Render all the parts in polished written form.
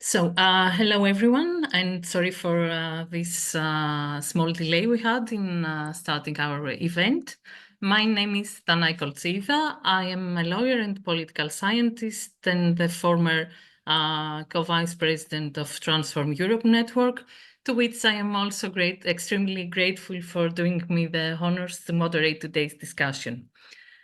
Hello everyone, and sorry for this small delay we had in starting our event. My name is Danai Koltsiva. I am a lawyer and political scientist and the former co-vice president of Transform Europe Network, to which I am also extremely grateful for doing me the honors to moderate today's discussion.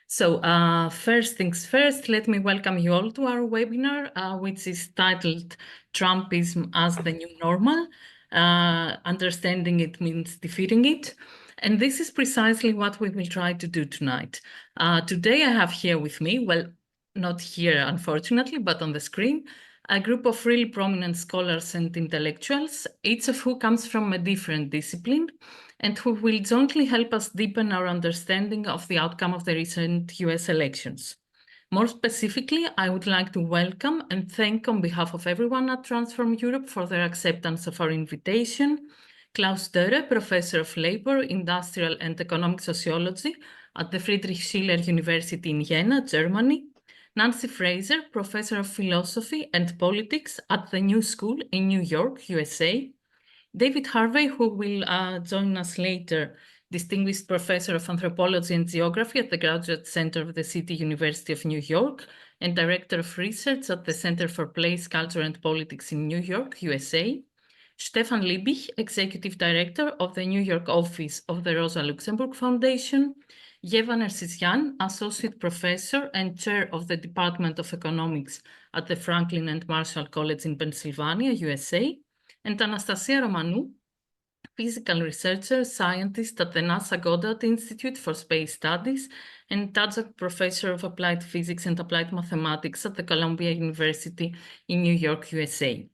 First things first, let me welcome you all to our webinar, which is titled Trumpism as the New Normal. Understanding it means defeating it. And this is precisely what we will try to do tonight. Today I have here with me, well, not here, unfortunately, but on the screen, a group of really prominent scholars and intellectuals, each of who comes from a different discipline, and who will jointly help us deepen our understanding of the outcome of the recent US elections. More specifically, I would like to welcome and thank on behalf of everyone at Transform Europe for their acceptance of our invitation, Klaus Dörre, Professor of Labor, Industrial and Economic Sociology at the Friedrich Schiller University in Jena, Germany, Nancy Fraser, Professor of Philosophy and Politics at the New School in New York, USA, David Harvey, who will join us later, Distinguished Professor of Anthropology and Geography at the Graduate Center of the City University of New York and Director of Research at the Center for Place, Culture and Politics in New York, USA. Stefan Liebig, Executive Director of the New York office of the Rosa Luxemburg Foundation. Yeva Nersisyan, Associate Professor and Chair of the Department of Economics at the Franklin and Marshall College in Pennsylvania, USA. And Anastasia Romanou, physical researcher, scientist at the NASA Goddard Institute for Space Studies and adjunct professor of applied physics and applied mathematics at the Columbia University in New York, USA.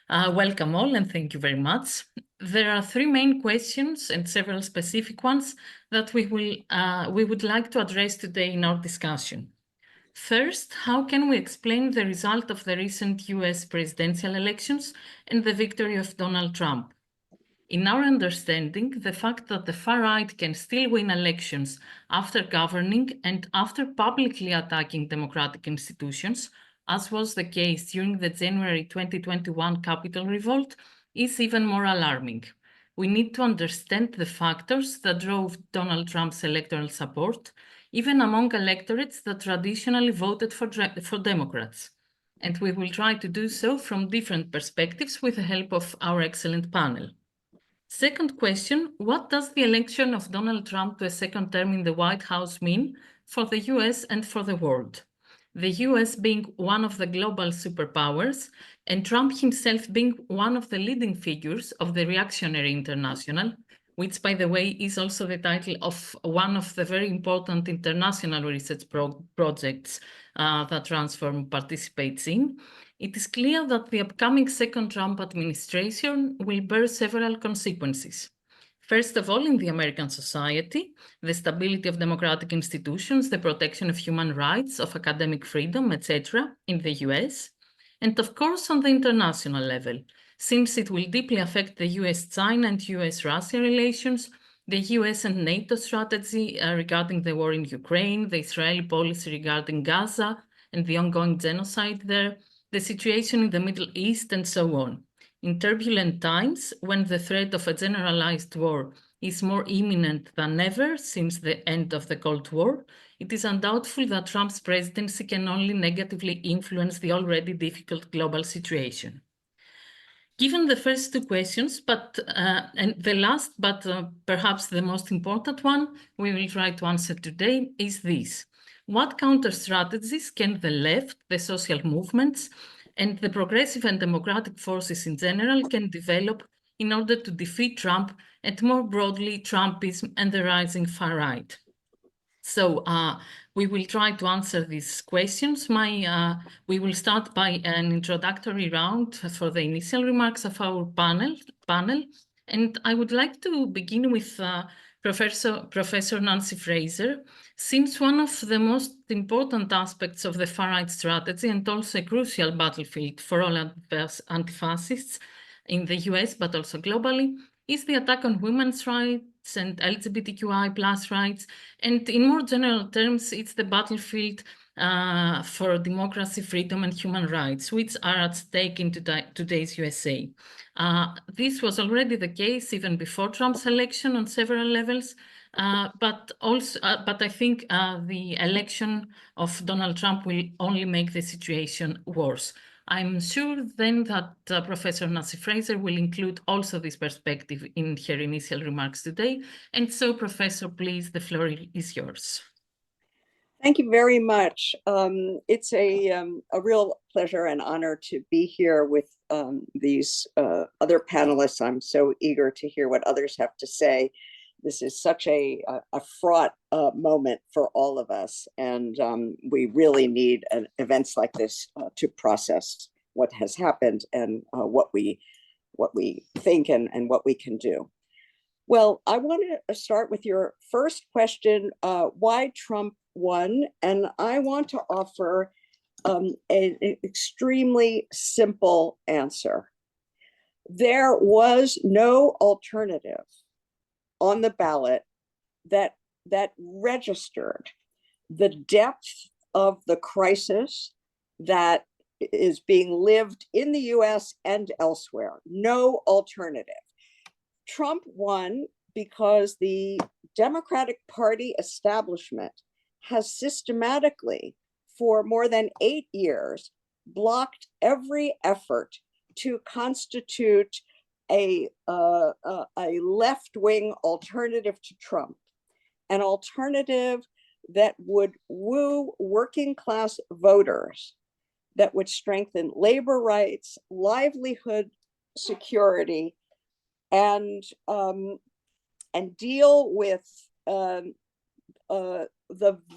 Welcome all, and thank you very much. There are three main questions and several specific ones that we would like to address today in our discussion. First, how can we explain the result of the recent US presidential elections and the victory of Donald Trump? In our understanding, the fact that the far right can still win elections after governing and after publicly attacking democratic institutions, as was the case during the January 2021 Capitol revolt, is even more alarming. We need to understand the factors that drove Donald Trump's electoral support, even among electorates that traditionally voted for Democrats. And we will try to do so from different perspectives with the help of our excellent panel. Second question, what does the election of Donald Trump to a second term in the White House mean for the US and for the world? The US being one of the global superpowers, and Trump himself being one of the leading figures of the reactionary international, which, by the way, is also the title of one of the very important international research projects that Transform participates in. It is clear that the upcoming second Trump administration will bear several consequences. First of all, in the American society, the stability of democratic institutions, the protection of human rights, of academic freedom, etc., in the US, and of course on the international level, since it will deeply affect the US-China and US-Russia relations, the US and NATO strategy regarding the war in Ukraine, the Israeli policy regarding Gaza and the ongoing genocide there, the situation in the Middle East, and so on. In turbulent times, when the threat of a generalized war is more imminent than ever since the end of the Cold War, it is undoubtful that Trump's presidency can only negatively influence the already difficult global situation. Given the first two questions, and the last, but perhaps the most important one we will try to answer today is this. What counter strategies can the left, the social movements, and the progressive and democratic forces in general can develop in order to defeat Trump and more broadly Trumpism and the rising far right? So we will try to answer these questions. We will start by an introductory round for the initial remarks of our panel. And I would like to begin with Professor Nancy Fraser, since one of the most important aspects of the far-right strategy and also a crucial battlefield for all anti-fascists in the US, but also globally, is the attack on women's rights and LGBTQI+ rights. And in more general terms, it's the battlefield for democracy, freedom, and human rights, which are at stake in today's USA. This was already the case even before Trump's election on several levels, but I think the election of Donald Trump will only make the situation worse. I'm sure then that Professor Nancy Fraser will include also this perspective in her initial remarks today. And so, Professor, please, the floor is yours. Thank you very much. It's a real pleasure and honor to be here with these other panelists. I'm so eager to hear what others have to say. This is such a fraught moment for all of us, and we really need events like this to process what has happened and what we think and what we can do. Well, I want to start with your first question, why Trump won, and I want to offer an extremely simple answer. There was no alternative on the ballot that registered the depth of the crisis that is being lived in the US and elsewhere. No alternative. Trump won because the Democratic Party establishment has systematically, for more than 8 years, blocked every effort to constitute a left-wing alternative to Trump, an alternative that would woo working-class voters, that would strengthen labor rights, livelihood security, and deal with the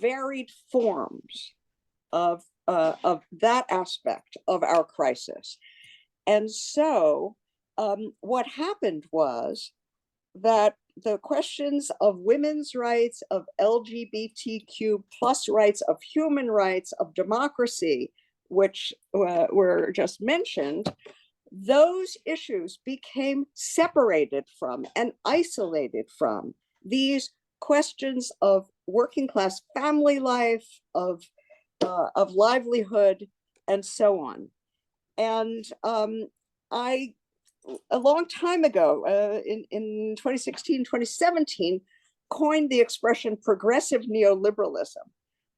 varied forms of that aspect of our crisis. And so what happened was that the questions of women's rights, of LGBTQ plus rights, of human rights, of democracy, which were just mentioned, those issues became separated from and isolated from these questions of working class family life, of livelihood, and so on. And a long time ago, in 2016, 2017, coined the expression progressive neoliberalism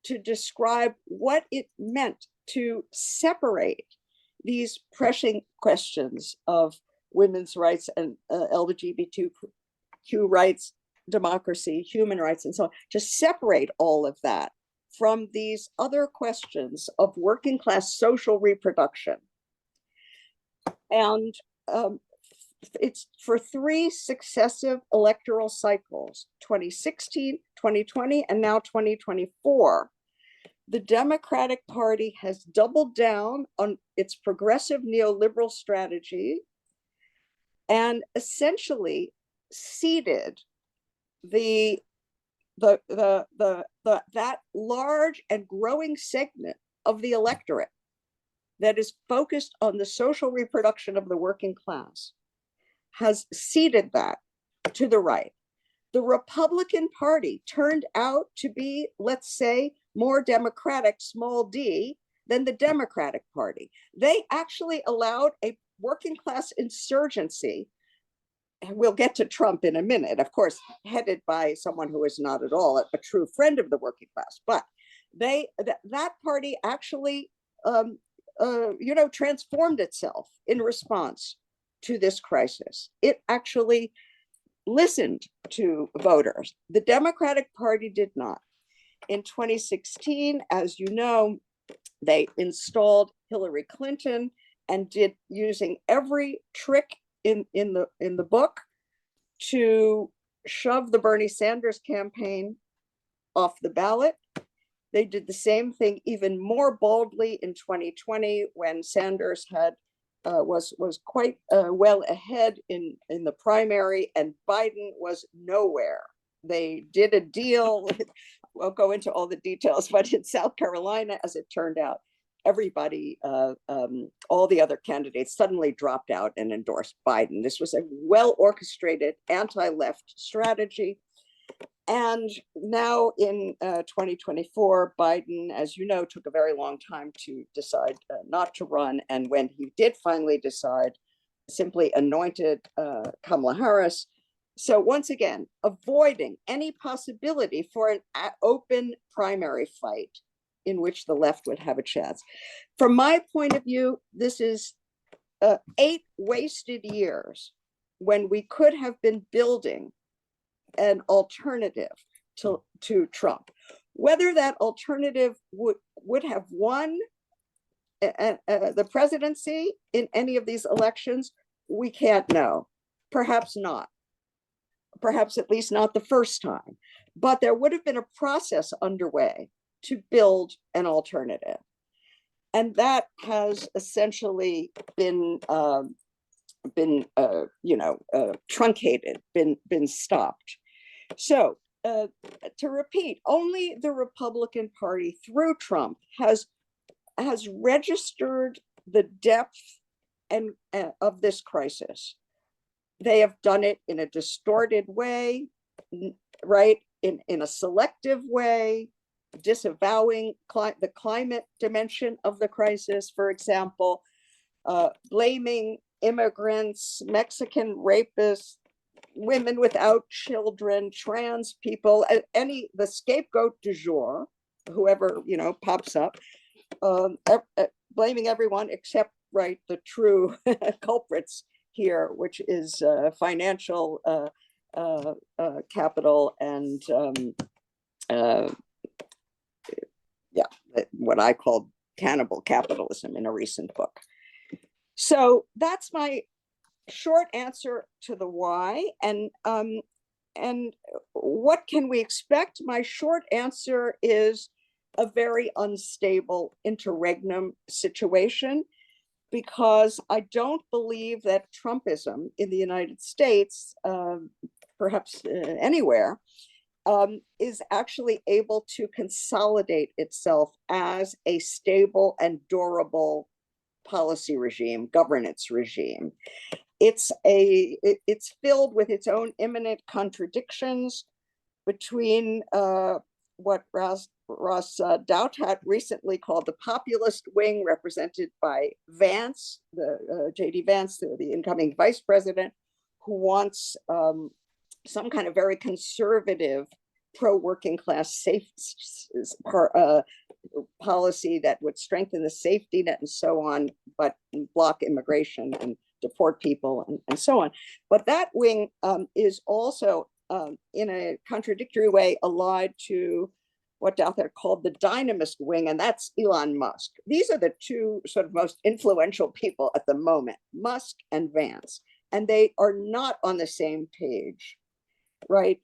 to describe what it meant to separate these pressing questions of women's rights and LGBTQ rights, democracy, human rights, and so on, to separate all of that from these other questions of working class social reproduction. And it's for 3 successive electoral cycles, 2016, 2020, and now 2024, the Democratic Party has doubled down on its progressive neoliberal strategy and essentially ceded that large and growing segment of the electorate that is focused on the social reproduction of the working class, has ceded that to the right. The Republican Party turned out to be, let's say, more democratic, small d, than the Democratic Party. They actually allowed a working class insurgency, and we'll get to Trump in a minute, of course, headed by someone who is not at all a true friend of the working class, but that party actually transformed itself in response to this crisis. It actually listened to voters. The Democratic Party did not. In 2016, as you know, they installed Hillary Clinton and did using every trick in the book to shove the Bernie Sanders campaign off the ballot. They did the same thing even more boldly in 2020 when Sanders was quite well ahead in the primary and Biden was nowhere. They did a deal, I'll go into all the details, but in South Carolina, as it turned out, everybody, all the other candidates suddenly dropped out and endorsed Biden. This was a well-orchestrated anti-left strategy. And now in 2024, Biden, as you know, took a very long time to decide not to run. And when he did finally decide, simply anointed Kamala Harris. So once again, avoiding any possibility for an open primary fight in which the left would have a chance. From my point of view, this is 8 wasted years when we could have been building an alternative to Trump. Whether that alternative would have won the presidency in any of these elections, we can't know. Perhaps not. Perhaps at least not the first time. But there would have been a process underway to build an alternative. And that has essentially been truncated, been stopped. So to repeat, only the Republican Party through Trump has registered the depth and of this crisis. They have done it in a distorted way, right? In a selective way, disavowing the climate dimension of the crisis, for example, blaming immigrants, Mexican rapists, women without children, trans people, the scapegoat du jour, whoever pops up, blaming everyone except the true culprits here, which is financial capital and what I called cannibal capitalism in a recent book. So that's my short answer to the why. And what can we expect? My short answer is a very unstable interregnum situation, because I don't believe that Trumpism in the United States, perhaps anywhere, is actually able to consolidate itself as a stable and durable policy regime, governance regime. It's filled with its own imminent contradictions between what Ross Douthat recently called the populist wing, represented by Vance, J.D. Vance, the incoming vice president, who wants some kind of very conservative pro-working class policy that would strengthen the safety net and so on, but block immigration and deport people and so on. But that wing is also in a contradictory way allied to what Douthat called the dynamist wing, and that's Elon Musk. These are the two sort of most influential people at the moment, Musk and Vance, and they are not on the same page, right?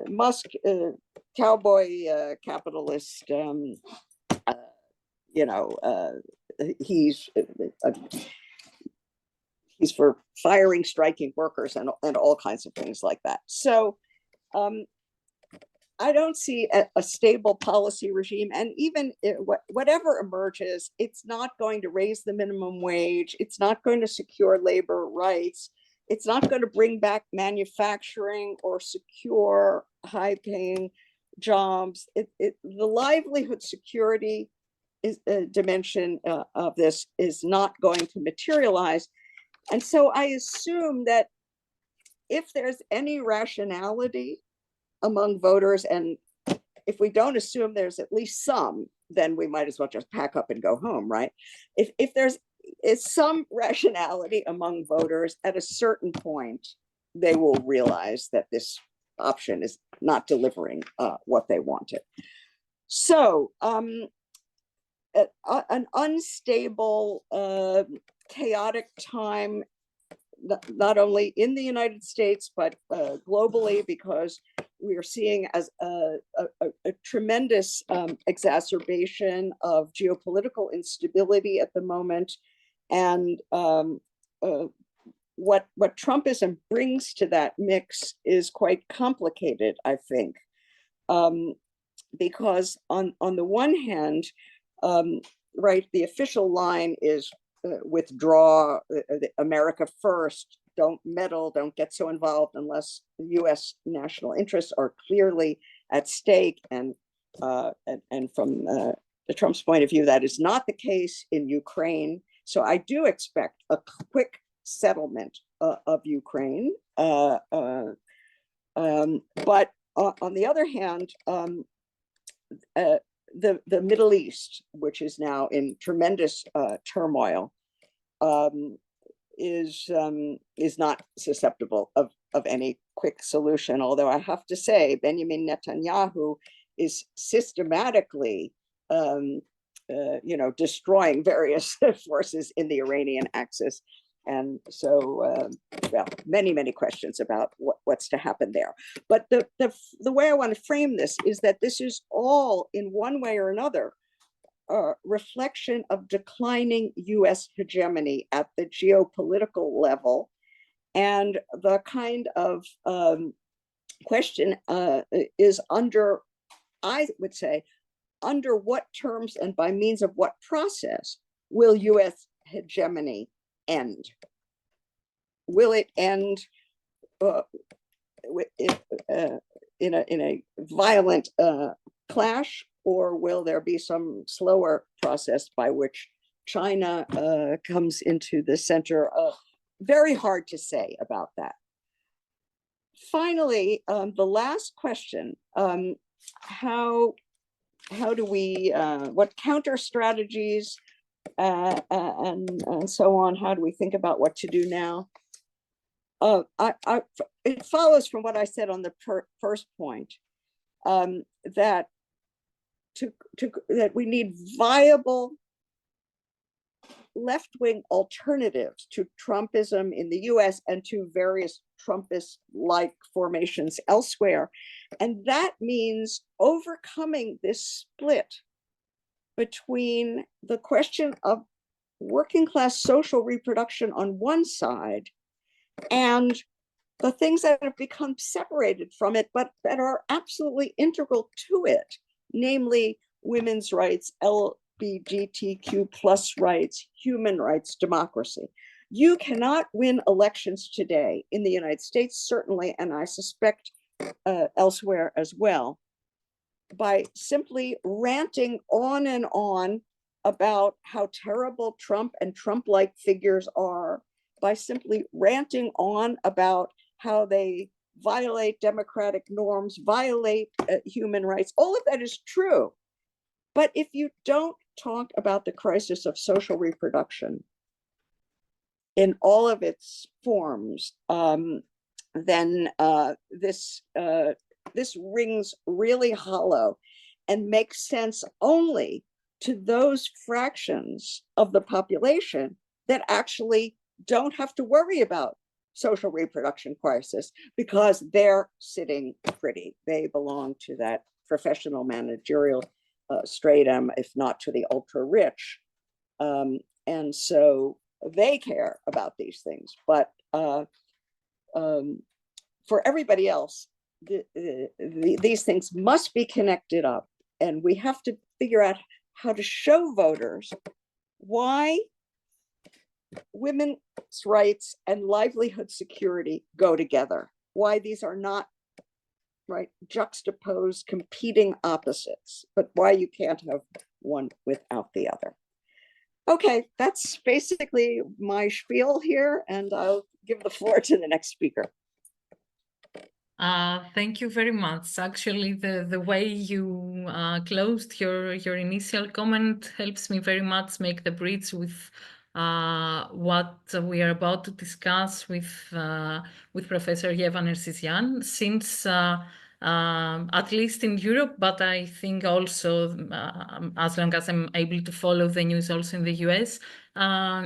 Musk, cowboy capitalist, he's for firing striking workers and all kinds of things like that. So I don't see a stable policy regime, and even whatever emerges, it's not going to raise the minimum wage. It's not going to secure labor rights. It's not going to bring back manufacturing or secure high-paying jobs. The livelihood security dimension of this is not going to materialize. And so I assume that if there's any rationality among voters, and if we don't assume there's at least some, then we might as well just pack up and go home, right? If there's some rationality among voters, at a certain point, they will realize that this option is not delivering what they wanted. So an unstable, chaotic time, not only in the United States, but globally, because we are seeing as a tremendous exacerbation of geopolitical instability at the moment. And what Trumpism brings to that mix is quite complicated, I think, because on the one hand, right, the official line is withdraw, America first, don't meddle, don't get so involved unless the US national interests are clearly at stake. And from Trump's point of view, that is not the case in Ukraine. So I do expect a quick settlement of Ukraine. But on the other hand, the Middle East, which is now in tremendous turmoil, is not susceptible of any quick solution. Although I have to say, Benjamin Netanyahu is systematically, destroying various forces in the Iranian axis. And so, many questions about what's to happen there. But the way I want to frame this is that this is all, in one way or another, a reflection of declining US hegemony at the geopolitical level. And the kind of question is under, I would say, under what terms and by means of what process will US hegemony end? Will it end in a violent clash, or will there be some slower process by which China comes into the center? Very hard to say about that. Finally, the last question: how do we? What counter strategies and so on? How do we think about what to do now? It follows from what I said on the first point, that that we need viable left-wing alternatives to Trumpism in the US and to various Trumpist-like formations elsewhere. And that means overcoming this split between the question of working class social reproduction on one side and the things that have become separated from it, but that are absolutely integral to it, namely women's rights, LGBTQ plus rights, human rights, democracy. You cannot win elections today in the United States, certainly, and I suspect elsewhere as well, by simply ranting on and on about how terrible Trump and Trump-like figures are, by simply ranting on about how they violate democratic norms, violate human rights. All of that is true. But if you don't talk about the crisis of social reproduction in all of its forms, then this rings really hollow and makes sense only to those fractions of the population that actually don't have to worry about social reproduction crisis because they're sitting pretty. They belong to that professional managerial stratum, if not to the ultra rich. And so they care about these things. But for everybody else, these things must be connected up. And we have to figure out how to show voters why women's rights and livelihood security go together, why these are not juxtaposed competing opposites, but why you can't have one without the other. Okay, that's basically my spiel here, and I'll give the floor to the next speaker. Thank you very much. Actually, the way you closed your initial comment helps me very much make the bridge with what we are about to discuss with Professor Yeva Nersisyan, since at least in Europe, but I think also as long as I'm able to follow the news also in the US,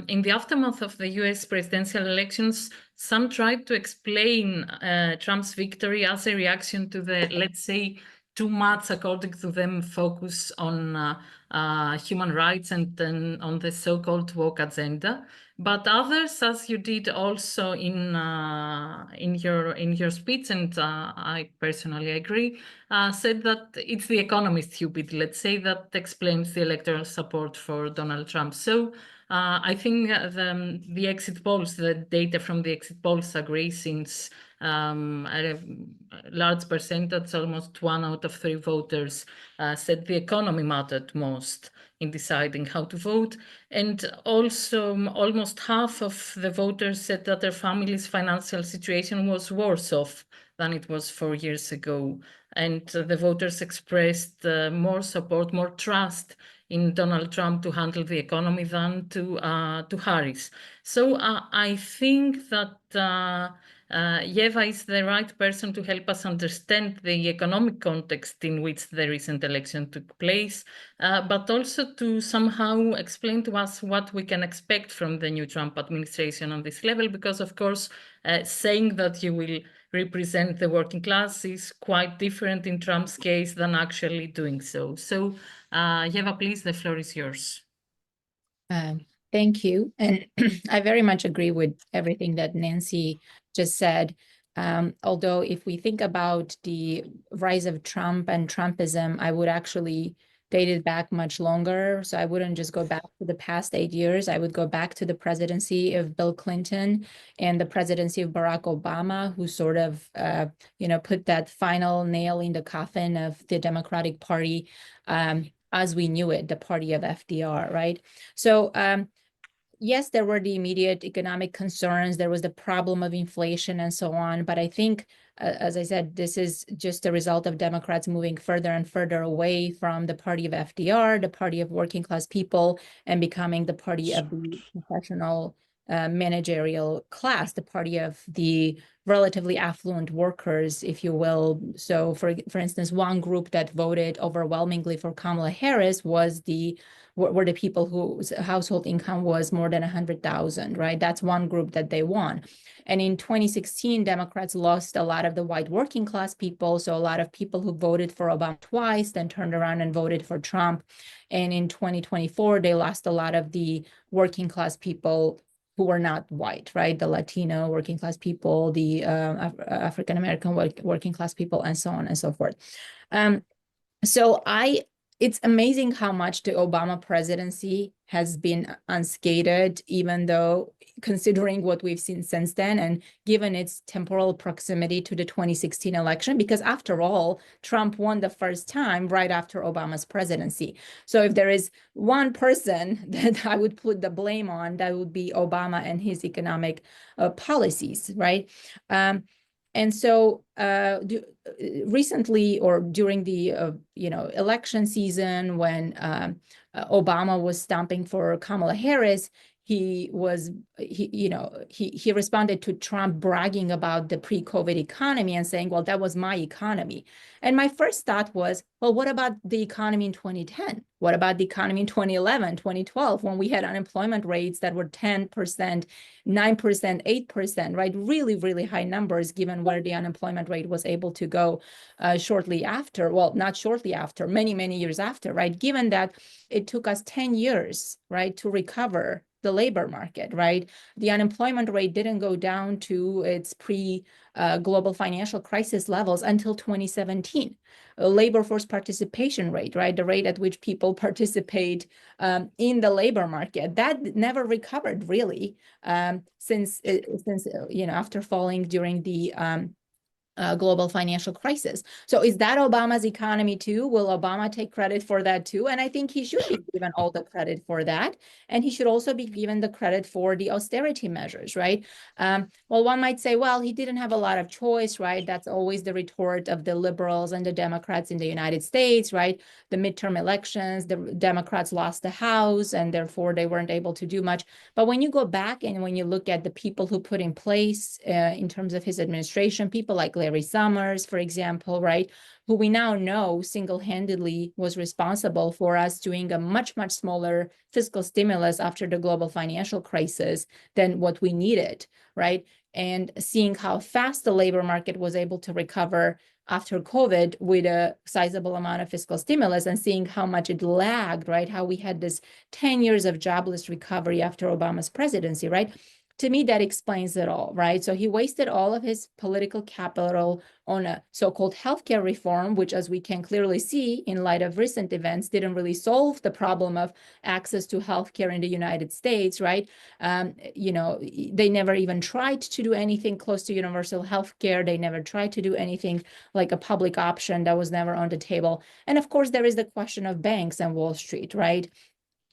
in the aftermath of the US presidential elections, some tried to explain Trump's victory as a reaction to the, let's say, too much, according to them, focus on human rights and then on the so-called woke agenda. But others, as you did also in your speech, and I personally agree, said that it's the economy stupid, let's say, that explains the electoral support for Donald Trump. So I think the exit polls, the data from the exit polls agree, since a large percentage, almost 1 out of 3 voters, said the economy mattered most in deciding how to vote. And also almost half of the voters said that their family's financial situation was worse off than it was 4 years ago. And the voters expressed more support, more trust in Donald Trump to handle the economy than to Harris. So I think that Yeva is the right person to help us understand the economic context in which the recent election took place, but also to somehow explain to us what we can expect from the new Trump administration on this level, because of course, saying that you will represent the working class is quite different in Trump's case than actually doing so. So Yeva, please, the floor is yours. Thank you. And I very much agree with everything that Nancy just said. Although if we think about the rise of Trump and Trumpism, I would actually date it back much longer. So I wouldn't just go back to the past 8 years. I would go back to the presidency of Bill Clinton and the presidency of Barack Obama, who sort of, put that final nail in the coffin of the Democratic Party as we knew it, the party of FDR, right? So yes, there were the immediate economic concerns. There was the problem of inflation and so on. But I think, as I said, this is just a result of Democrats moving further and further away from the party of FDR, the party of working class people, and becoming the party of the professional managerial class, the party of the relatively affluent workers, if you will. So for instance, one group that voted overwhelmingly for Kamala Harris were the people whose household income was more than 100,000, right? That's one group that they won. And in 2016, Democrats lost a lot of the white working class people. So a lot of people who voted for Obama twice, then turned around and voted for Trump. And in 2024, they lost a lot of the working class people who were not white, right? The Latino working class people, the African-American working class people, and so on and so forth. It's amazing how much the Obama presidency has been unscathed, even though considering what we've seen since then and given its temporal proximity to the 2016 election, because after all, Trump won the first time right after Obama's presidency. So if there is one person that I would put the blame on, that would be Obama and his economic policies, right? And so recently, or during the election season, when Obama was stomping for Kamala Harris, he responded to Trump bragging about the pre-COVID economy and saying, well, that was my economy. And my first thought was, well, what about the economy in 2010? What about the economy in 2011, 2012, when we had unemployment rates that were 10%, 9%, 8%, right? Really, really high numbers given where the unemployment rate was able to go shortly after. Well, not shortly after, many, many years after, right? Given that it took us 10 years, right, to recover the labor market, right? The unemployment rate didn't go down to its pre-global financial crisis levels until 2017. Labor force participation rate, right? The rate at which people participate in the labor market, that never recovered really since after falling during the global financial crisis. So is that Obama's economy too? Will Obama take credit for that too? And I think he should be given all the credit for that. And he should also be given the credit for the austerity measures, right? Well, one might say, well, he didn't have a lot of choice, right? That's always the retort of the liberals and the Democrats in the United States, right? The midterm elections, the Democrats lost the House and therefore they weren't able to do much. But when you go back and when you look at the people who put in place in terms of his administration, people like Larry Summers, for example, right, who we now know single-handedly was responsible for us doing a much, much smaller fiscal stimulus after the global financial crisis than what we needed, right? And seeing how fast the labor market was able to recover after COVID with a sizable amount of fiscal stimulus and seeing how much it lagged, right? How we had this 10 years of jobless recovery after Obama's presidency, right? To me, that explains it all, right? So he wasted all of his political capital on a so-called healthcare reform, which, as we can clearly see in light of recent events, didn't really solve the problem of access to healthcare in the United States, right? They never even tried to do anything close to universal healthcare. They never tried to do anything like a public option. That was never on the table. And of course, there is the question of banks and Wall Street, right?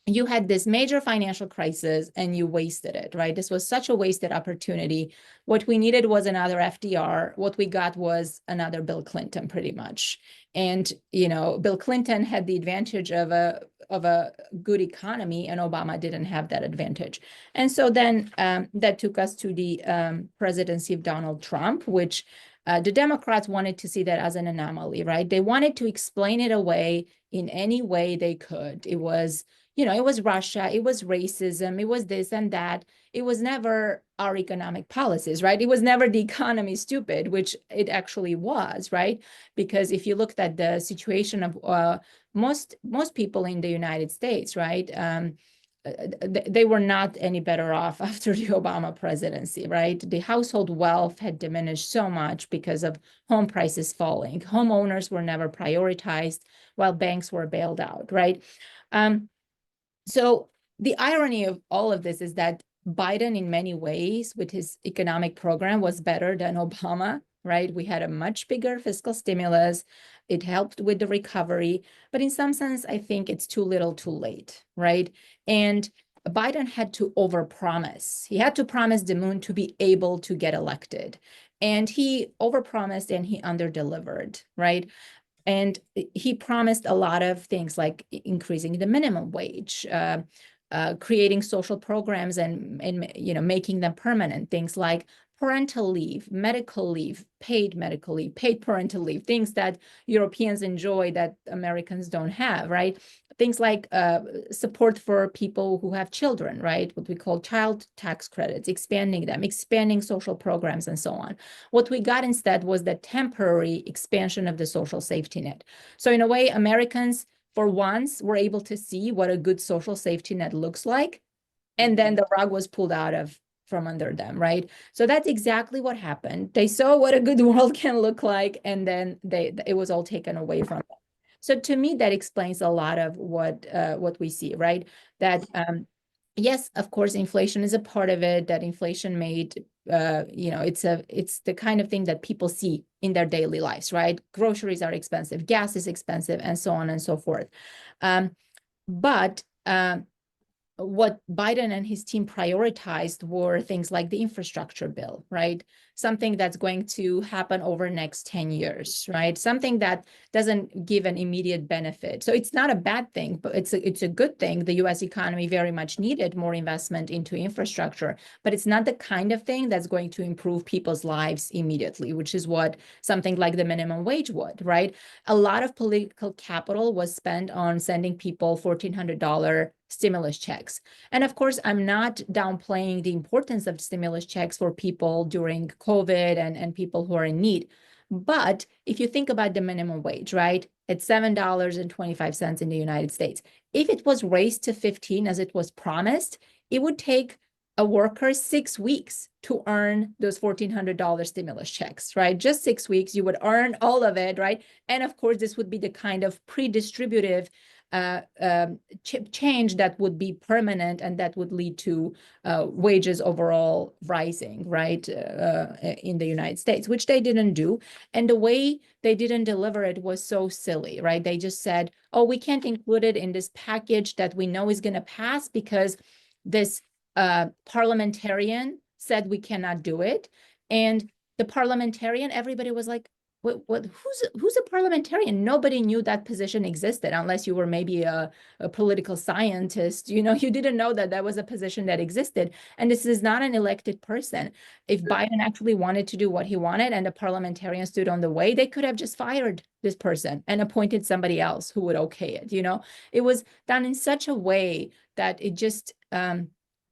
You had this major financial crisis and you wasted it, right? This was such a wasted opportunity. What we needed was another FDR. What we got was another Bill Clinton, pretty much. And, Bill Clinton had the advantage of a good economy, and Obama didn't have that advantage. And so then that took us to the presidency of Donald Trump, which the Democrats wanted to see that as an anomaly, right? They wanted to explain it away in any way they could. It was Russia, it was racism, it was this and that. It was never our economic policies, right? It was never the economy stupid, which it actually was, right? Because if you looked at the situation of most people in the United States, right? They were not any better off after the Obama presidency, right? The household wealth had diminished so much because of home prices falling. Homeowners were never prioritized while banks were bailed out, right? So the irony of all of this is that Biden, in many ways, with his economic program, was better than Obama, right? We had a much bigger fiscal stimulus. It helped with the recovery. But in some sense, I think it's too little too late, right? And Biden had to overpromise. He had to promise the moon to be able to get elected. And he overpromised and he underdelivered, right? And he promised a lot of things like increasing the minimum wage, creating social programs and making them permanent. Things like parental leave, medical leave, paid parental leave, things that Europeans enjoy that Americans don't have, right? Things like support for people who have children, right? What we call child tax credits, expanding them, expanding social programs, and so on. What we got instead was the temporary expansion of the social safety net. So in a way, Americans, for once, were able to see what a good social safety net looks like. And then the rug was pulled out from under them, right? So that's exactly what happened. They saw what a good world can look like, and then it was all taken away from them. So to me, that explains a lot of what we see, right? That yes, of course, inflation is a part of it. That inflation made it's the kind of thing that people see in their daily lives, right? Groceries are expensive, gas is expensive, and so on and so forth. But what Biden and his team prioritized were things like the infrastructure bill, right? Something that's going to happen over the next 10 years, right? Something that doesn't give an immediate benefit. So it's not a bad thing, but it's a good thing. The US economy very much needed more investment into infrastructure, but it's not the kind of thing that's going to improve people's lives immediately, which is what something like the minimum wage would, right? A lot of political capital was spent on sending people $1,400 stimulus checks. And of course, I'm not downplaying the importance of stimulus checks for people during COVID and people who are in need. But if you think about the minimum wage, right, it's $7.25 in the United States. If it was raised to 15 as it was promised, it would take a worker 6 weeks to earn those $1,400 stimulus checks, right? Just 6 weeks, you would earn all of it, right? And of course, this would be the kind of pre-distributive change that would be permanent and that would lead to wages overall rising, right, in the United States, which they didn't do. And the way they didn't deliver it was so silly, right? They just said, oh, we can't include it in this package that we know is going to pass because this parliamentarian said we cannot do it. And the parliamentarian, everybody was like, who's a parliamentarian? Nobody knew that position existed unless you were maybe a political scientist. You didn't know that was a position that existed. And this is not an elected person. If Biden actually wanted to do what he wanted and the parliamentarian stood on the way, they could have just fired this person and appointed somebody else who would okay it. It was done in such a way that it just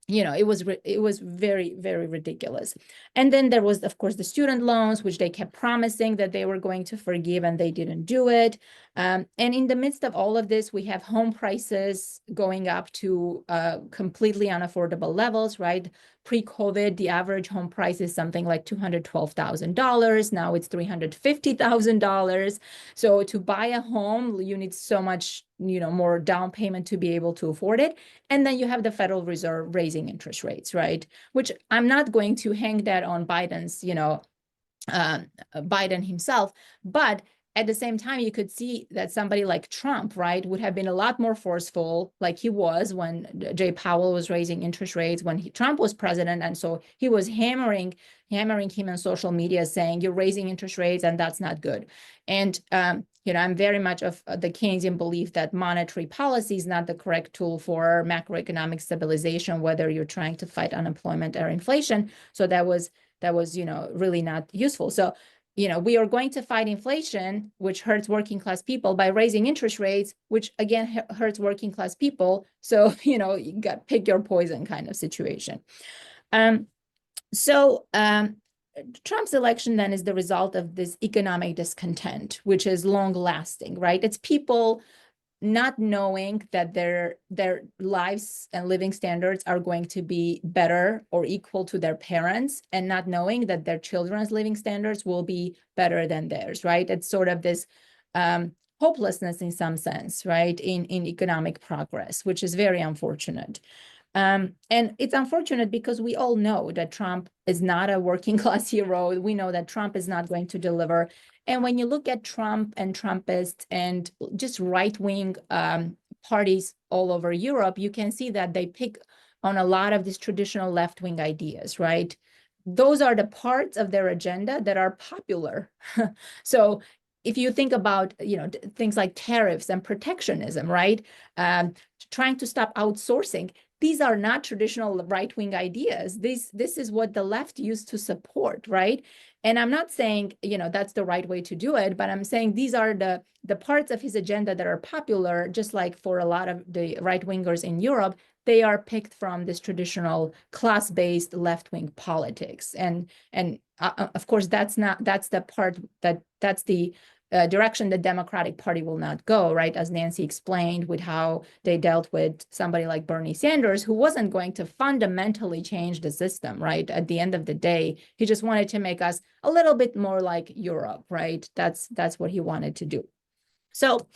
it was very, very ridiculous. And then there was, of course, the student loans, which they kept promising that they were going to forgive, and they didn't do it. And in the midst of all of this, we have home prices going up to completely unaffordable levels, right? Pre-COVID, the average home price is something like $212,000. Now it's $350,000. So to buy a home, you need so much, more down payment to be able to afford it. And then you have the Federal Reserve raising interest rates, right? Which I'm not going to hang that on Biden's, Biden himself, but at the same time, you could see that somebody like Trump, right, would have been a lot more forceful, like he was when Jay Powell was raising interest rates when Trump was president. And so he was hammering him on social media saying, you're raising interest rates and that's not good. And, I'm very much of the Keynesian belief that monetary policy is not the correct tool for macroeconomic stabilization, whether you're trying to fight unemployment or inflation. So that was, really not useful. So, we are going to fight inflation, which hurts working class people, by raising interest rates, which again hurts working class people. So, you got pick your poison kind of situation. Trump's election then is the result of this economic discontent, which is long lasting, right? It's people not knowing that their lives and living standards are going to be better or equal to their parents, and not knowing that their children's living standards will be better than theirs, right? It's sort of this hopelessness in some sense, right, in economic progress, which is very unfortunate. And it's unfortunate because we all know that Trump is not a working class hero. We know that Trump is not going to deliver. And when you look at Trump and Trumpists and just right-wing parties all over Europe, you can see that they pick on a lot of these traditional left-wing ideas, right? Those are the parts of their agenda that are popular. So if you think about, things like tariffs and protectionism, right? Trying to stop outsourcing. These are not traditional right-wing ideas. This is what the left used to support, right? And I'm not saying, that's the right way to do it, but I'm saying these are the parts of his agenda that are popular, just like for a lot of the right-wingers in Europe, they are picked from this traditional class-based left-wing politics. And of course, that's the part that's the direction the Democratic Party will not go, right? As Nancy explained, with how they dealt with somebody like Bernie Sanders, who wasn't going to fundamentally change the system, right? At the end of the day, he just wanted to make us a little bit more like Europe, right? That's what he wanted to do. So,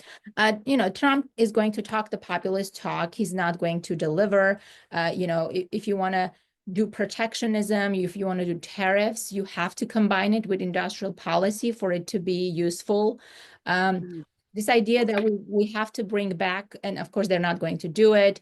Trump is going to talk the populist talk. He's not going to deliver. If you want to do protectionism, if you want to do tariffs, you have to combine it with industrial policy for it to be useful. This idea that we have to bring back, and of course they're not going to do it,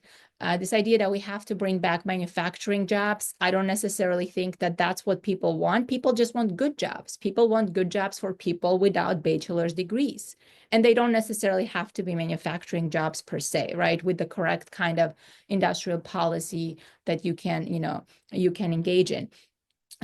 this idea that we have to bring back manufacturing jobs, I don't necessarily think that that's what people want. People just want good jobs. People want good jobs for people without bachelor's degrees. And they don't necessarily have to be manufacturing jobs per se, right? With the correct kind of industrial policy that you can engage in.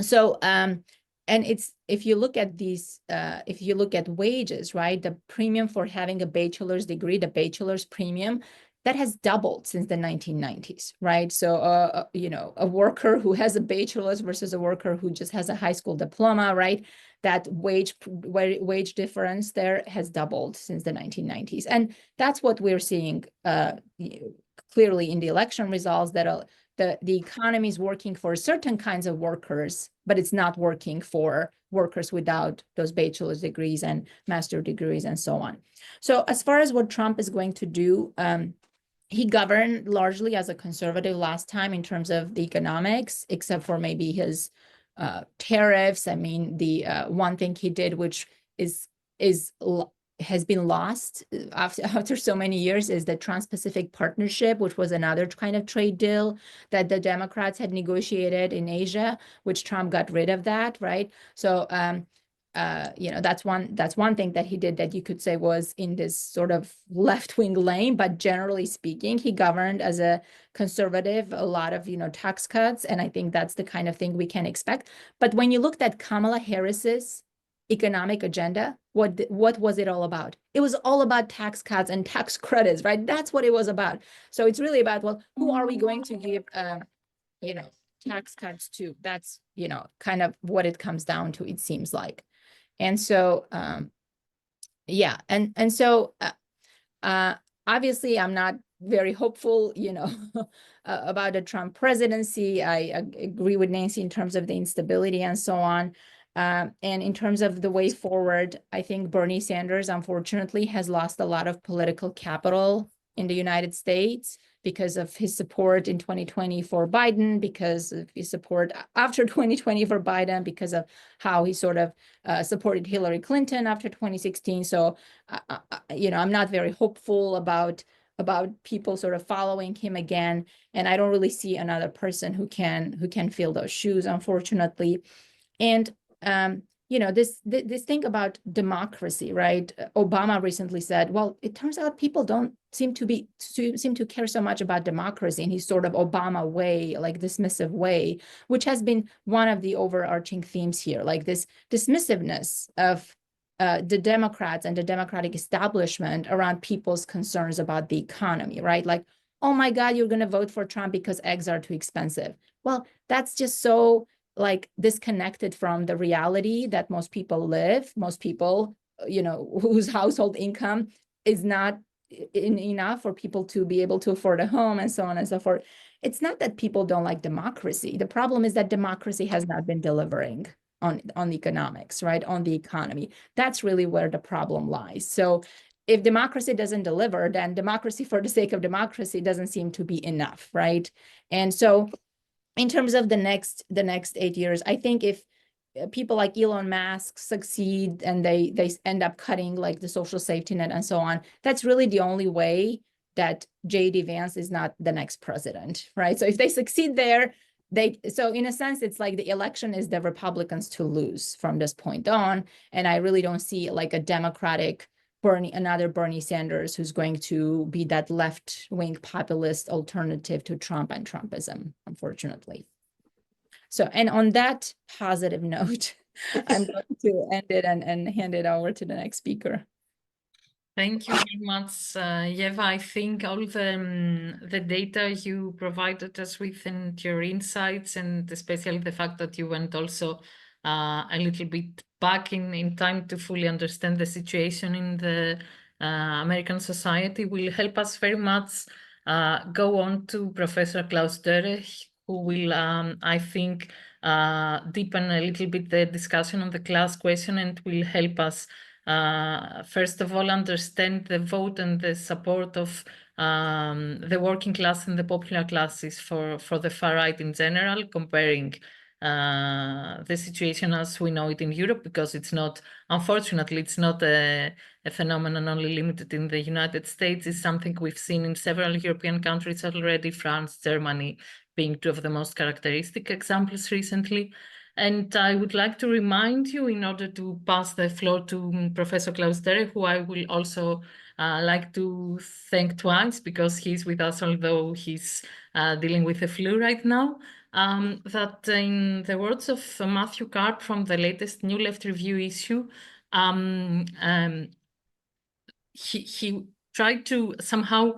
So, and it's, if you look at these, if you look at wages, right, the premium for having a bachelor's degree, the bachelor's premium, that has doubled since the 1990s, right? So, a worker who has a bachelor's versus a worker who just has a high school diploma, right? That wage difference there has doubled since the 1990s. And that's what we're seeing clearly in the election results, that the economy is working for certain kinds of workers, but it's not working for workers without those bachelor's degrees and master's degrees and so on. So as far as what Trump is going to do, he governed largely as a conservative last time in terms of the economics, except for maybe his tariffs. I mean, the one thing he did, which has been lost after so many years, is the Trans-Pacific Partnership, which was another kind of trade deal that the Democrats had negotiated in Asia, which Trump got rid of that, right? So, that's one thing that he did that you could say was in this sort of left-wing lane, but generally speaking, he governed as a conservative, a lot of, tax cuts. And I think that's the kind of thing we can expect. But when you looked at Kamala Harris's economic agenda, what was it all about? It was all about tax cuts and tax credits, right? That's what it was about. So it's really about, well, who are we going to give tax cuts too. That's, kind of what it comes down to, it seems like. And so, yeah. And so, obviously I'm not very hopeful, about the Trump presidency. I agree with Nancy in terms of the instability and so on. And in terms of the way forward, I think Bernie Sanders, unfortunately, has lost a lot of political capital in the United States because of his support in 2020 for Biden, because of his support after 2020 for Biden, because of how he sort of supported Hillary Clinton after 2016. So, I'm not very hopeful about people sort of following him again. And I don't really see another person who can fill those shoes, unfortunately. And this thing about democracy, right? Obama recently said, well, it turns out people don't seem to care so much about democracy in his sort of Obama way, like dismissive way, which has been one of the overarching themes here, like this dismissiveness of the Democrats and the Democratic establishment around people's concerns about the economy, right? Like, oh my God, you're going to vote for Trump because eggs are too expensive. Well, that's just so like disconnected from the reality that most people live, most people, whose household income is not enough for people to be able to afford a home and so on and so forth. It's not that people don't like democracy. The problem is that democracy has not been delivering on economics, right? On the economy. That's really where the problem lies. So if democracy doesn't deliver, then democracy for the sake of democracy doesn't seem to be enough, right? And so in terms of the next 8 years, I think if people like Elon Musk succeed and they end up cutting like the social safety net and so on, that's really the only way that J.D. Vance is not the next president, right? So if they succeed there, so in a sense, it's like the election is the Republicans to lose from this point on. And I really don't see like a Democratic another Bernie Sanders who's going to be that left-wing populist alternative to Trump and Trumpism, unfortunately. So, and on that positive note, I'm going to end it and hand it over to the next speaker. Thank you very much, Yeva. I think all the data you provided us with and your insights, and especially the fact that you went also a little bit back in time to fully understand the situation in the American society will help us very much go on to Professor Klaus Dörre, who will, I think, deepen a little bit the discussion on the class question and will help us first of all, understand the vote and the support of the working class and the popular classes for the far right in general, comparing the situation as we know it in Europe, because it's not, unfortunately, it's not a phenomenon only limited in the United States. It's something we've seen in several European countries already, France, Germany being two of the most characteristic examples recently. And I would like to remind you, in order to pass the floor to Professor Klaus Dörre, who I will also like to thank twice because he's with us, although he's dealing with the flu right now, that in the words of Matthew Karp from the latest New Left Review issue, he tried to somehow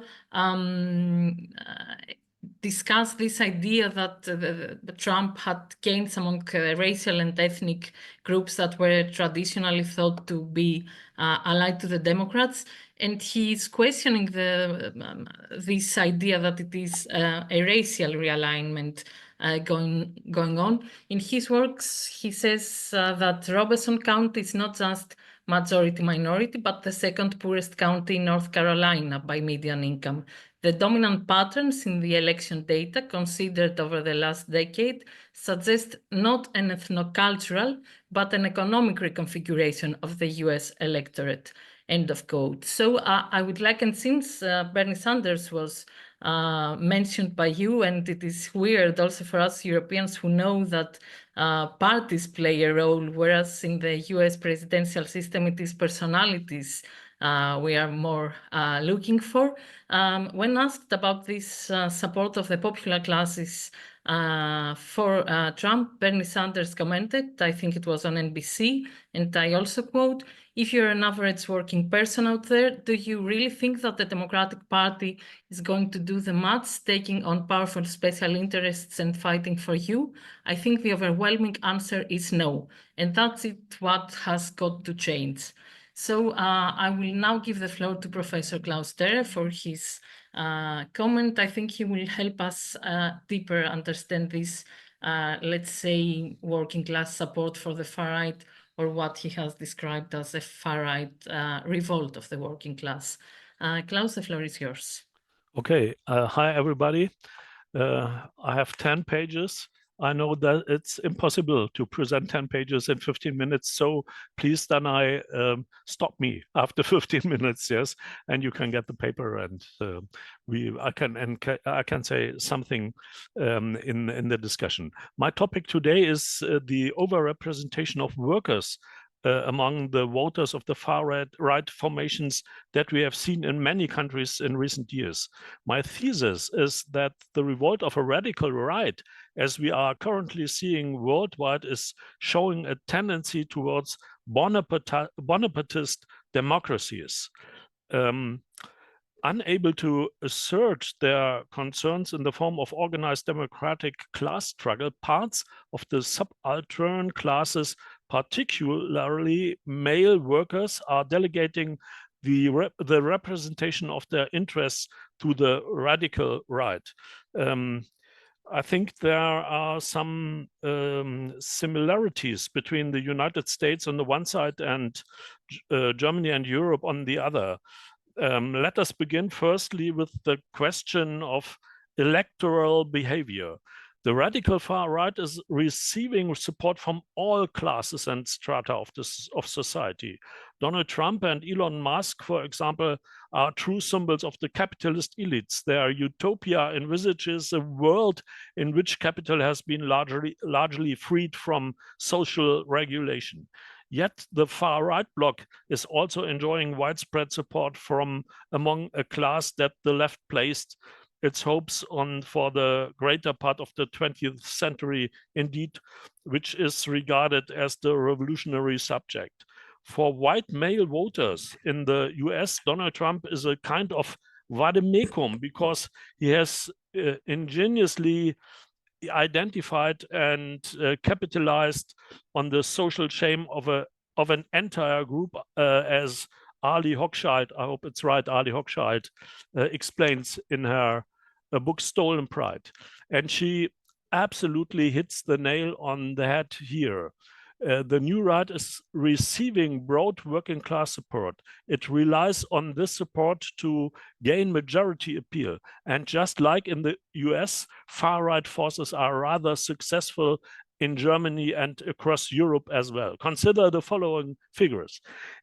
discuss this idea that the Trump had gains among racial and ethnic groups that were traditionally thought to be allied to the Democrats. And he's questioning this idea that it is a racial realignment going on. In his works, he says that Robeson County is not just majority minority, but the second poorest county in North Carolina by median income. The dominant patterns in the election data considered over the last decade suggest not an ethnocultural, but an economic reconfiguration of the US electorate, end of quote. So I would like, and since Bernie Sanders was mentioned by you, and it is weird also for us Europeans who know that parties play a role, whereas in the US presidential system it is personalities we are more looking for. When asked about this support of the popular classes for Trump, Bernie Sanders commented, I think it was on NBC, and I also quote, "If you're an average working person out there, do you really think that the Democratic Party is going to do the much, taking on powerful special interests and fighting for you? I think the overwhelming answer is no. And that's what has got to change." So I will now give the floor to Professor Klaus Terre for his comment. I think he will help us deeper understand this, let's say, working class support for the far right, or what he has described as a far right revolt of the working class. Klaus, the floor is yours. Okay, hi everybody. I have 10 pages. I know that it's impossible to present 10 pages in 15 minutes, so please, Danai, stop me after 15 minutes, yes, and you can get the paper, and I can say something in the discussion. My topic today is the overrepresentation of workers among the voters of the far right formations that we have seen in many countries in recent years. My thesis is that the revolt of a radical right, as we are currently seeing worldwide, is showing a tendency towards Bonapartist democracies. Unable to assert their concerns in the form of organized democratic class struggle, parts of the subaltern classes, particularly male workers, are delegating the representation of their interests to the radical right. I think there are some similarities between the United States on the one side and Germany and Europe on the other. Let us begin firstly with the question of electoral behavior. The radical far right is receiving support from all classes and strata of society. Donald Trump and Elon Musk, for example, are true symbols of the capitalist elites. Their utopia envisages a world in which capital has been largely freed from social regulation. Yet the far-right bloc is also enjoying widespread support from among a class that the left placed its hopes on for the greater part of the 20th century, indeed, which is regarded as the revolutionary subject. For white male voters in the US, Donald Trump is a kind of vademecum because he has ingeniously identified and capitalized on the social shame of an entire group, as Ali Hochschild, I hope it's right, Ali Hochschild explains in her book Stolen Pride. And she absolutely hits the nail on the head here. The new right is receiving broad working class support. It relies on this support to gain majority appeal. And just like in the US, far-right forces are rather successful in Germany and across Europe as well. Consider the following figures.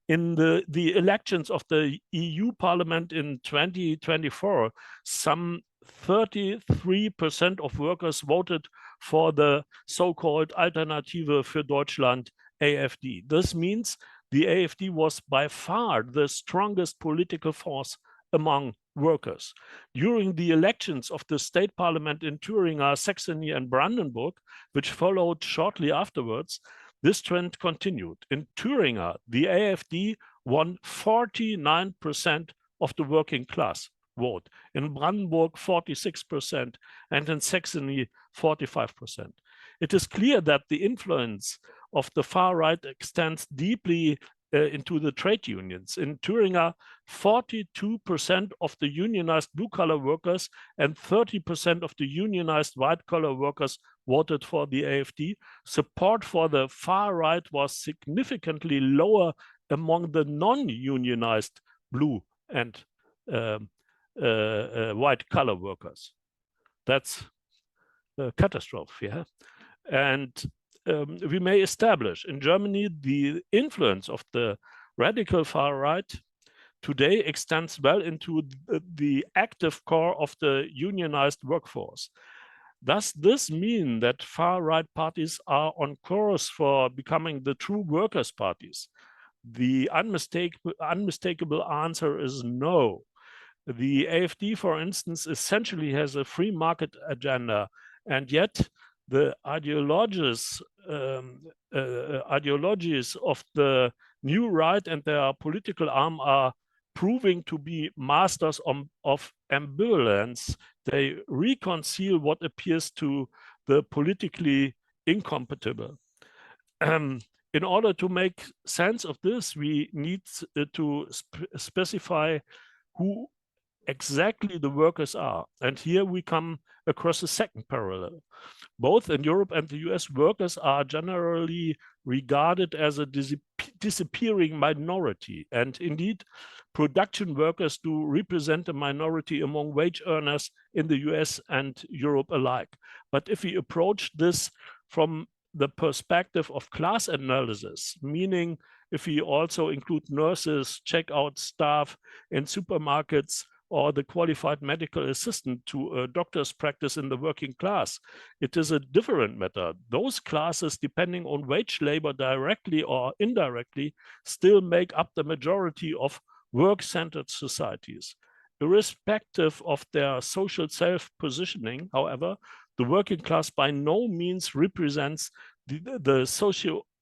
In the elections of the EU Parliament in 2024, some 33% of workers voted for the so-called Alternative für Deutschland, AfD. This means the AfD was by far the strongest political force among workers. During the elections of the state parliament in Thuringia, Saxony, and Brandenburg, which followed shortly afterwards, this trend continued. In Thuringia, the AfD won 49% of the working class vote. In Brandenburg, 46%, and in Saxony, 45%. It is clear that the influence of the far right extends deeply into the trade unions. In Thuringia, 42% of the unionized blue-collar workers and 30% of the unionized white-collar workers voted for the AfD. Support for the far right was significantly lower among the non-unionized blue and white-collar workers. That's a catastrophe, yeah? And we may establish in Germany the influence of the radical far right today extends well into the active core of the unionized workforce. Does this mean that far right parties are on course for becoming the true workers' parties? The unmistakable answer is no. The AfD, for instance, essentially has a free market agenda, and yet the ideologies of the new right and their political arm are proving to be masters of ambivalence. They reconcile what appears to the politically incompatible. In order to make sense of this, we need to specify who exactly the workers are. And here we come across a second parallel. Both in Europe and the US, workers are generally regarded as a disappearing minority. And indeed, production workers do represent a minority among wage earners in the US and Europe alike. But if we approach this from the perspective of class analysis, meaning if we also include nurses, checkout staff in supermarkets, or the qualified medical assistant to a doctor's practice in the working class, it is a different matter. Those classes, depending on wage labor directly or indirectly, still make up the majority of work-centered societies. Irrespective of their social self-positioning, however, the working class by no means represents the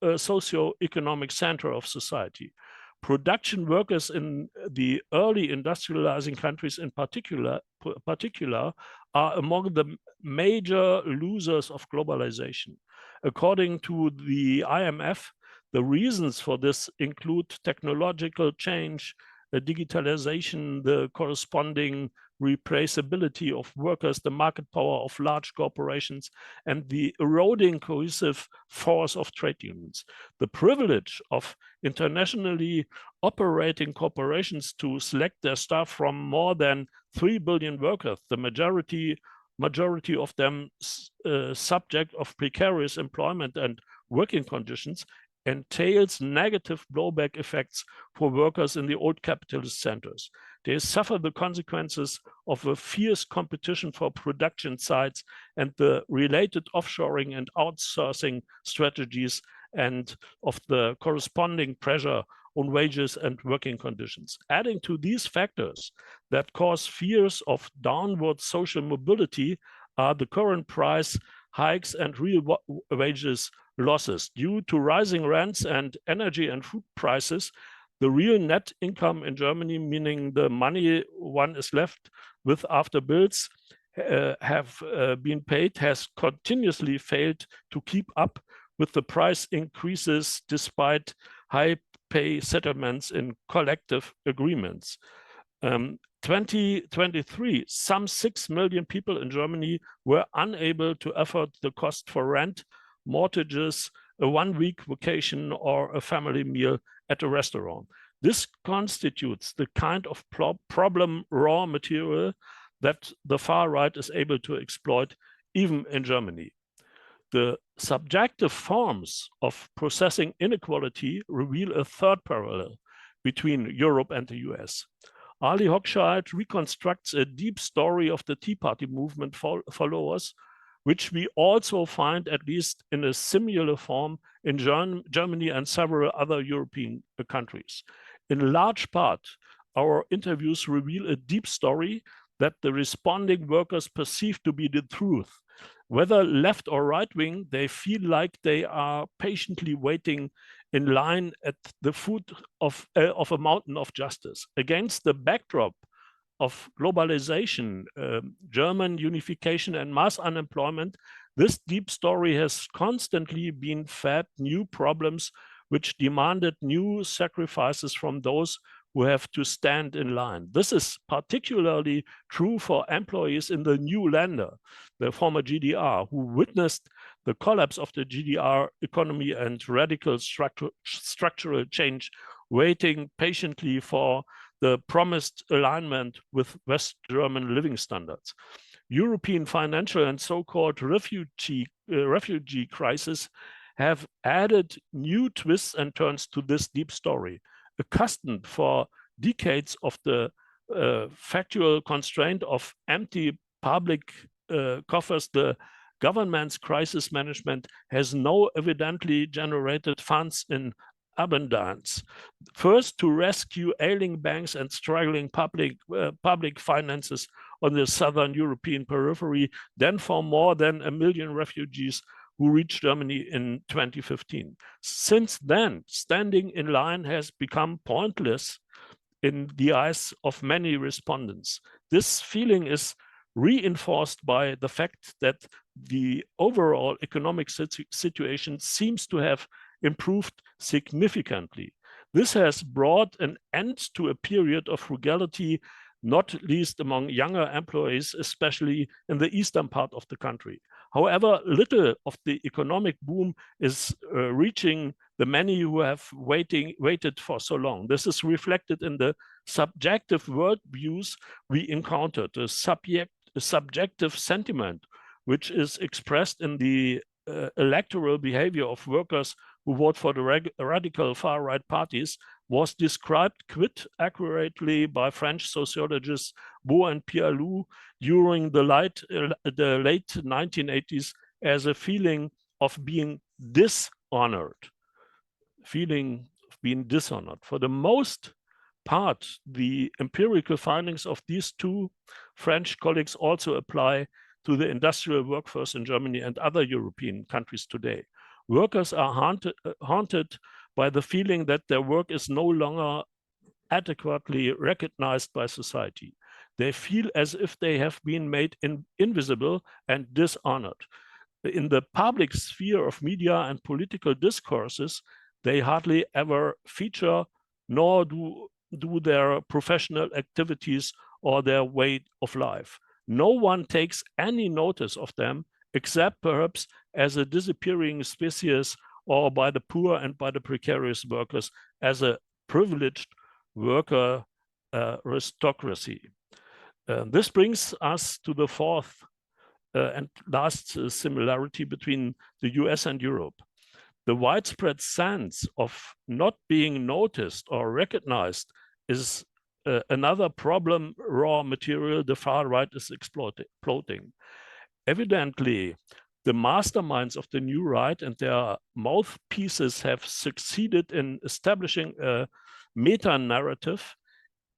socio-economic center of society. Production workers in the early industrializing countries in particular are among the major losers of globalization. According to the IMF, the reasons for this include technological change, digitalization, the corresponding replaceability of workers, the market power of large corporations, and the eroding cohesive force of trade unions. The privilege of internationally operating corporations to select their staff from more than 3 billion workers, the majority of them subject of precarious employment and working conditions, entails negative blowback effects for workers in the old capitalist centers. They suffer the consequences of a fierce competition for production sites and the related offshoring and outsourcing strategies, and of the corresponding pressure on wages and working conditions. Adding to these factors that cause fears of downward social mobility are the current price hikes and real wages losses. Due to rising rents and energy and food prices, the real net income in Germany, meaning the money one is left with after bills have been paid, has continuously failed to keep up with the price increases despite high pay settlements in collective agreements. 2023, some 6 million people in Germany were unable to afford the cost for rent, mortgages, a one-week vacation, or a family meal at a restaurant. This constitutes the kind of problem raw material that the far right is able to exploit, even in Germany. The subjective forms of processing inequality reveal a third parallel between Europe and the US. Ali Hochschild reconstructs a deep story of the Tea Party movement followers, which we also find at least in a similar form in Germany and several other European countries. In large part, our interviews reveal a deep story that the responding workers perceive to be the truth. Whether left or right wing, they feel like they are patiently waiting in line at the foot of a mountain of justice. Against the backdrop of globalization, German unification, and mass unemployment, this deep story has constantly been fed new problems which demanded new sacrifices from those who have to stand in line. This is particularly true for employees in the new Länder, the former GDR, who witnessed the collapse of the GDR economy and radical structural change, waiting patiently for the promised alignment with West German living standards. European financial and so-called refugee crisis have added new twists and turns to this deep story. Accustomed for decades of the factual constraint of empty public coffers, the government's crisis management has now evidently generated funds in abundance. First, to rescue ailing banks and struggling public finances on the southern European periphery, then for more than 1 million refugees who reached Germany in 2015. Since then, standing in line has become pointless in the eyes of many respondents. This feeling is reinforced by the fact that the overall economic situation seems to have improved significantly. This has brought an end to a period of frugality, not least among younger employees, especially in the eastern part of the country. However, little of the economic boom is reaching the many who have waited for so long. This is reflected in the subjective worldviews we encountered, the subjective sentiment, which is expressed in the electoral behavior of workers who vote for the radical far-right parties, was described quite accurately by French sociologists Beau and Pierre-Loup during the late 1980s as a feeling of being dishonored. For the most part, the empirical findings of these two French colleagues also apply to the industrial workforce in Germany and other European countries today. Workers are haunted by the feeling that their work is no longer adequately recognized by society. They feel as if they have been made invisible and dishonored. In the public sphere of media and political discourses, they hardly ever feature, nor do their professional activities or their way of life. No one takes any notice of them, except perhaps as a disappearing species, or by the poor and by the precarious workers as a privileged worker aristocracy. This brings us to the fourth and last similarity between the US and Europe. The widespread sense of not being noticed or recognized is another problem raw material the far right is exploiting. Evidently, the masterminds of the new right and their mouthpieces have succeeded in establishing a meta-narrative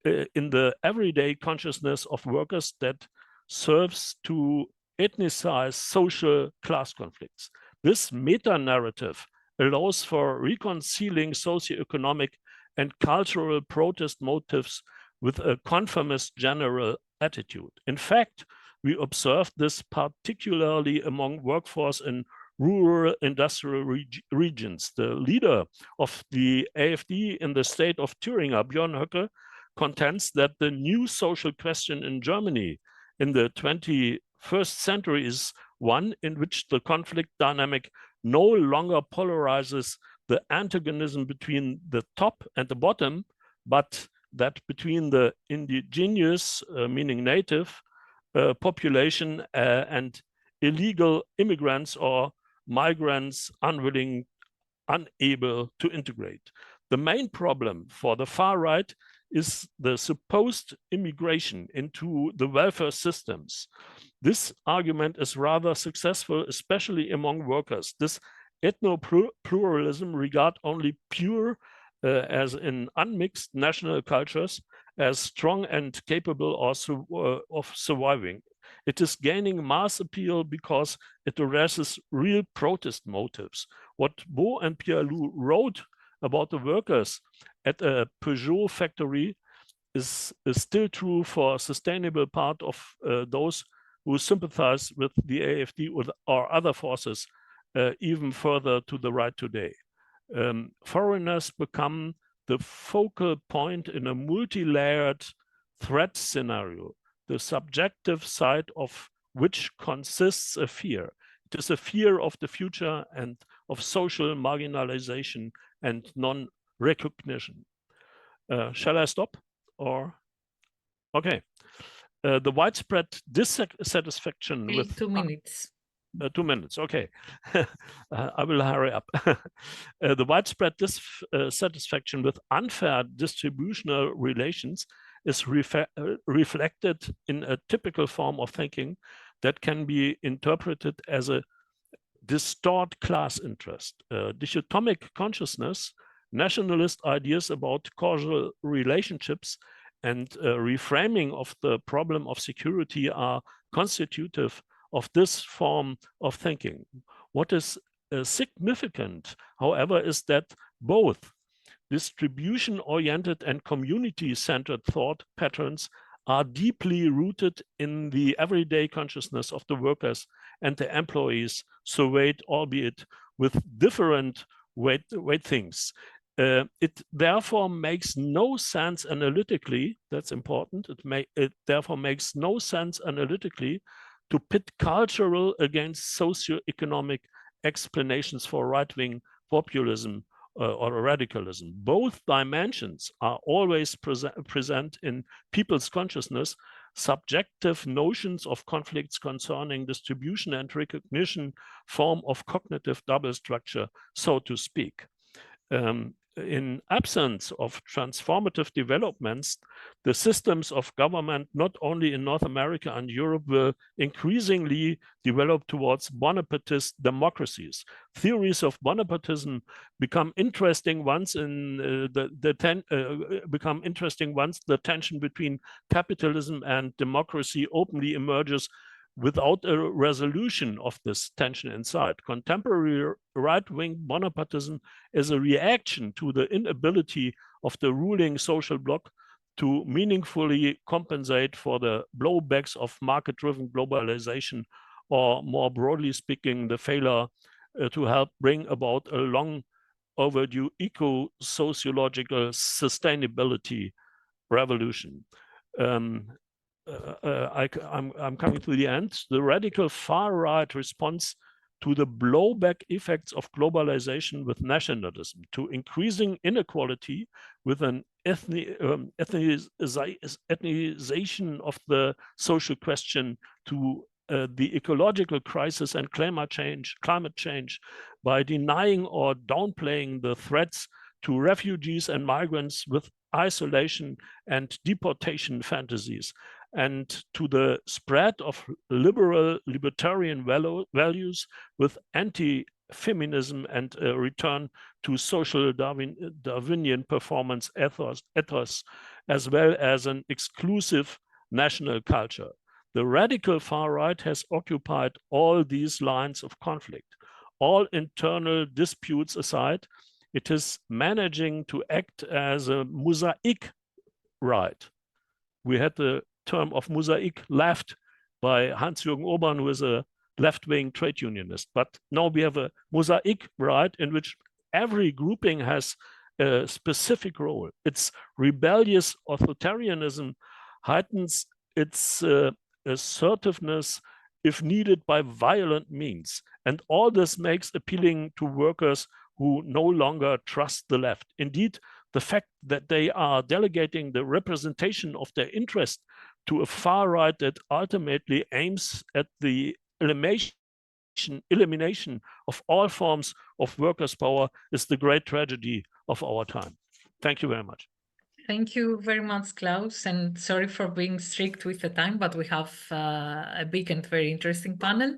in the everyday consciousness of workers that serves to ethnicize social class conflicts. This meta-narrative allows for reconciling socioeconomic and cultural protest motives with a conformist general attitude. In fact, we observed this particularly among workforce in rural industrial regions. The leader of the AfD in the state of Thuringia, Björn Höcke, contends that the new social question in Germany in the 21st century is one in which the conflict dynamic no longer polarizes the antagonism between the top and the bottom, but that between the indigenous, meaning native, population and illegal immigrants or migrants unable to integrate. The main problem for the far right is the supposed immigration into the welfare systems. This argument is rather successful, especially among workers. This ethno-pluralism regard only pure, as in unmixed national cultures, as strong and capable of surviving. It is gaining mass appeal because it addresses real protest motives. What Beau and Pierre-Loup wrote about the workers at a Peugeot factory is still true for a sustainable part of those who sympathize with the AfD or other forces even further to the right today. Foreigners become the focal point in a multi-layered threat scenario, the subjective side of which consists a fear. It is a fear of the future and of social marginalization and non-recognition. Shall I stop? Or okay. The widespread dissatisfaction with 2 minutes. 2 minutes, okay. I will hurry up. The widespread dissatisfaction with unfair distributional relations is reflected in a typical form of thinking that can be interpreted as a distort class interest. Dichotomic consciousness nationalist ideas about causal relationships and reframing of the problem of security are constitutive of this form of thinking. What is significant, however, is that both distribution-oriented and community-centered thought patterns are deeply rooted in the everyday consciousness of the workers and the employees surveyed, albeit with different weightings. It therefore makes no sense analytically, that's important, it therefore makes no sense analytically to pit cultural against socioeconomic explanations for right-wing populism or radicalism. Both dimensions are always present in people's consciousness. Subjective notions of conflicts concerning distribution and recognition form of cognitive double structure, so to speak. In absence of transformative developments, the systems of government, not only in North America and Europe, will increasingly develop towards Bonapartist democracies. Theories of Bonapartism become interesting once the tension between capitalism and democracy openly emerges without a resolution of this tension inside. Contemporary right-wing Bonapartism is a reaction to the inability of the ruling social bloc to meaningfully compensate for the blowbacks of market-driven globalization, or more broadly speaking, the failure to help bring about a long overdue eco-sociological sustainability revolution. I'm coming to the end. The radical far right response to the blowback effects of globalization with nationalism, to increasing inequality with an ethnization of the social question, to the ecological crisis and climate change by denying or downplaying the threats to refugees and migrants with isolation and deportation fantasies, and to the spread of libertarian values with anti-feminism and a return to social Darwinian performance ethos, as well as an exclusive national culture. The radical far right has occupied all these lines of conflict. All internal disputes aside, it is managing to act as a mosaic right. We had the term of mosaic left by Hans-Jürgen Urban, who is a left-wing trade unionist. But now we have a mosaic right in which every grouping has a specific role. Its rebellious authoritarianism heightens its assertiveness if needed by violent means. And all this makes appealing to workers who no longer trust the left. Indeed, the fact that they are delegating the representation of their interest to a far right that ultimately aims at the elimination of all forms of workers' power is the great tragedy of our time. Thank you very much. Thank you very much, Klaus, and sorry for being strict with the time, but we have a big and very interesting panel.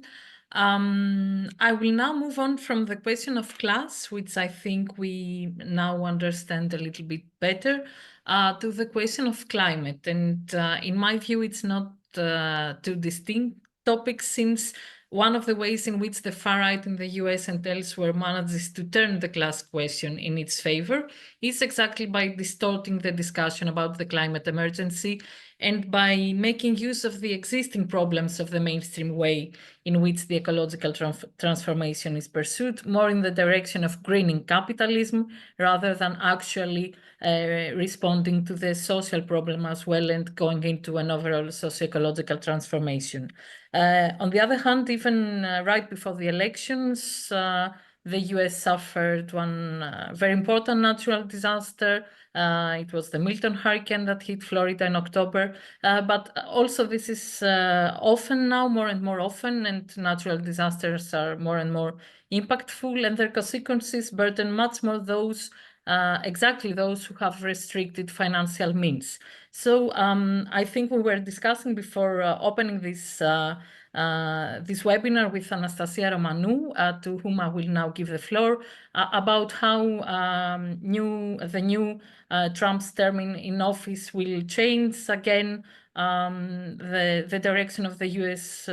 I will now move on from the question of class, which I think we now understand a little bit better, to the question of climate. And in my view, it's not two distinct topics, since one of the ways in which the far right in the US and elsewhere manages to turn the class question in its favor is exactly by distorting the discussion about the climate emergency and by making use of the existing problems of the mainstream way in which the ecological transformation is pursued, more in the direction of greening capitalism rather than actually responding to the social problem as well and going into an overall socio-ecological transformation. On the other hand, even right before the elections, the US suffered one very important natural disaster. It was the Milton hurricane that hit Florida in October. But also this is often now, more and more often, and natural disasters are more and more impactful, and their consequences burden much more those exactly those who have restricted financial means. So I think we were discussing before opening this this webinar with Anastasia Romanou, to whom I will now give the floor, about how the new Trump's term in office will change again the direction of the US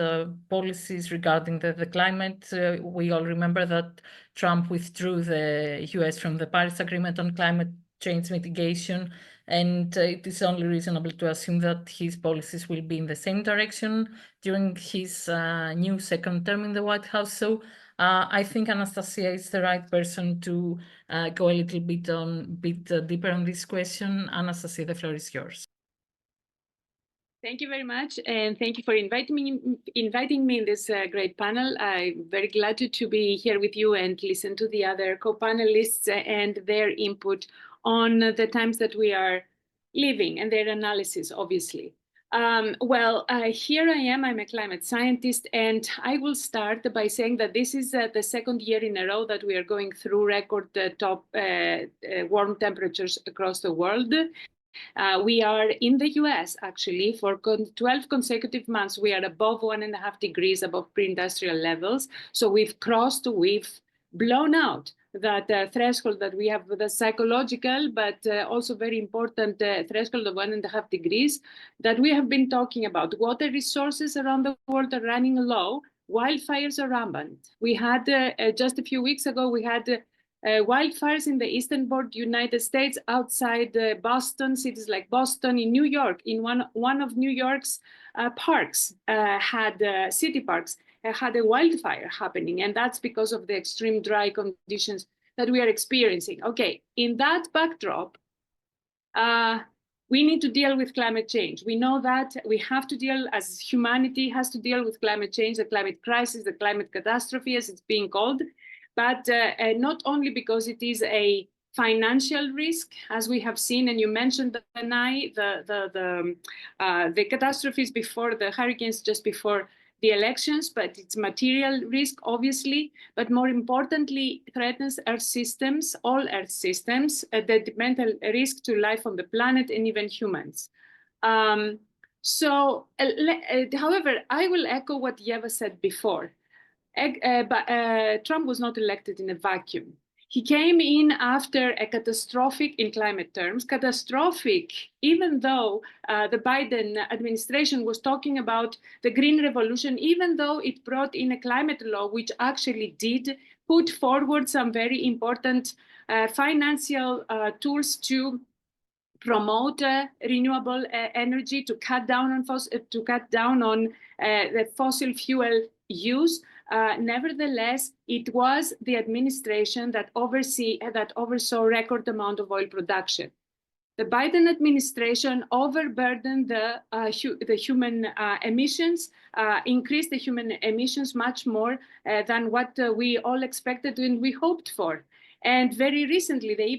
policies regarding the climate. We all remember that Trump withdrew the US from the Paris Agreement on climate change mitigation, and it is only reasonable to assume that his policies will be in the same direction during his new second term in the White House. So I think Anastasia is the right person to go a little bit deeper on this question. Anastasia, the floor is yours. Thank you very much, and thank you for inviting me in this great panel. I'm very glad to be here with you and listen to the other co-panelists and their input on the times that we are living and their analysis, obviously. Here I am. I'm a climate scientist, and I will start by saying that this is the second year in a row that we are going through record top warm temperatures across the world. We are in the US, actually, for 12 consecutive months. We are above 1.5 degrees above pre-industrial levels. So we've blown out that threshold that we have, the psychological, but also very important threshold of 1.5 degrees that we have been talking about. Water resources around the world are running low. Wildfires are rampant. We had, just a few weeks ago, we had wildfires in the eastern United States, outside Boston, cities like Boston, in New York, in one of New York's parks, city parks, had a wildfire happening, and that's because of the extreme dry conditions that we are experiencing. Okay, in that backdrop, we need to deal with climate change. We know that we have to deal, as humanity has to deal with climate change, the climate crisis, the climate catastrophe, as it's being called. But not only because it is a financial risk, as we have seen, and you mentioned the catastrophes before, the hurricanes just before the elections, but it's material risk, obviously, but more importantly, threatens Earth systems, all Earth systems, the mental risk to life on the planet and even humans. However, I will echo what Yeva said before. Trump was not elected in a vacuum. He came in after a catastrophic, in climate terms, catastrophic, even though the Biden administration was talking about the green revolution, even though it brought in a climate law, which actually did put forward some very important financial tools to promote renewable energy, to cut down on the fossil fuel use. Nevertheless, it was the administration that oversaw record amount of oil production. The Biden administration overburdened the human emissions, increased the human emissions much more than what we all expected and we hoped for. And very recently, they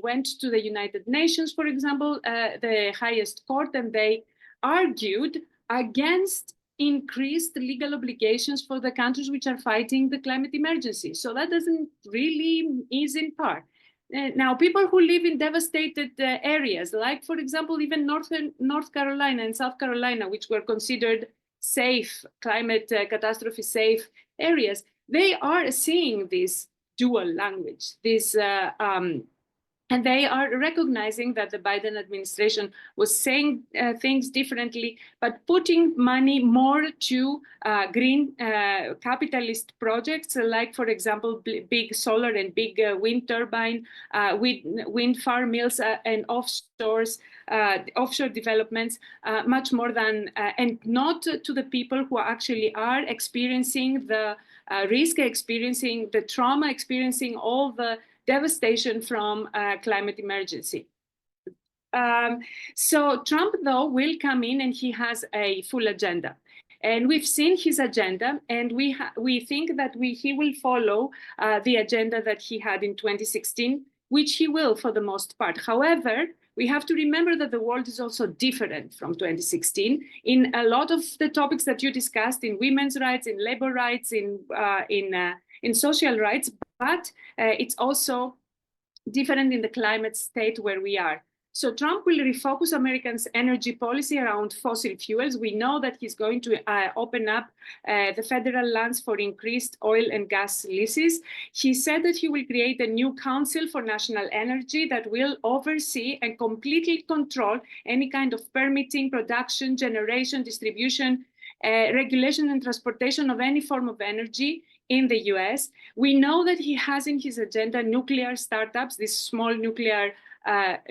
went to the United Nations, for example, the highest court, and they argued against increased legal obligations for the countries which are fighting the climate emergency. So that doesn't really ease in part. Now, people who live in devastated areas, like, for example, even North Carolina and South Carolina, which were considered safe, climate catastrophe safe areas, they are seeing this dual language, and they are recognizing that the Biden administration was saying things differently, but putting money more to green capitalist projects, like, for example, big solar and big wind turbine, wind farm mills and offshore developments, much more than, and not to the people who actually are experiencing the risk, experiencing the trauma, experiencing all the devastation from climate emergency. So Trump, though, will come in and he has a full agenda. And we've seen his agenda, and we think that he will follow the agenda that he had in 2016, which he will for the most part. However, we have to remember that the world is also different from 2016 in a lot of the topics that you discussed, in women's rights, in labor rights, in social rights, but it's also different in the climate state where we are. So Trump will refocus Americans' energy policy around fossil fuels. We know that he's going to open up the federal lands for increased oil and gas leases. He said that he will create a new council for national energy that will oversee and completely control any kind of permitting, production, generation, distribution, regulation and transportation of any form of energy in the US. We know that he has in his agenda nuclear startups, these small nuclear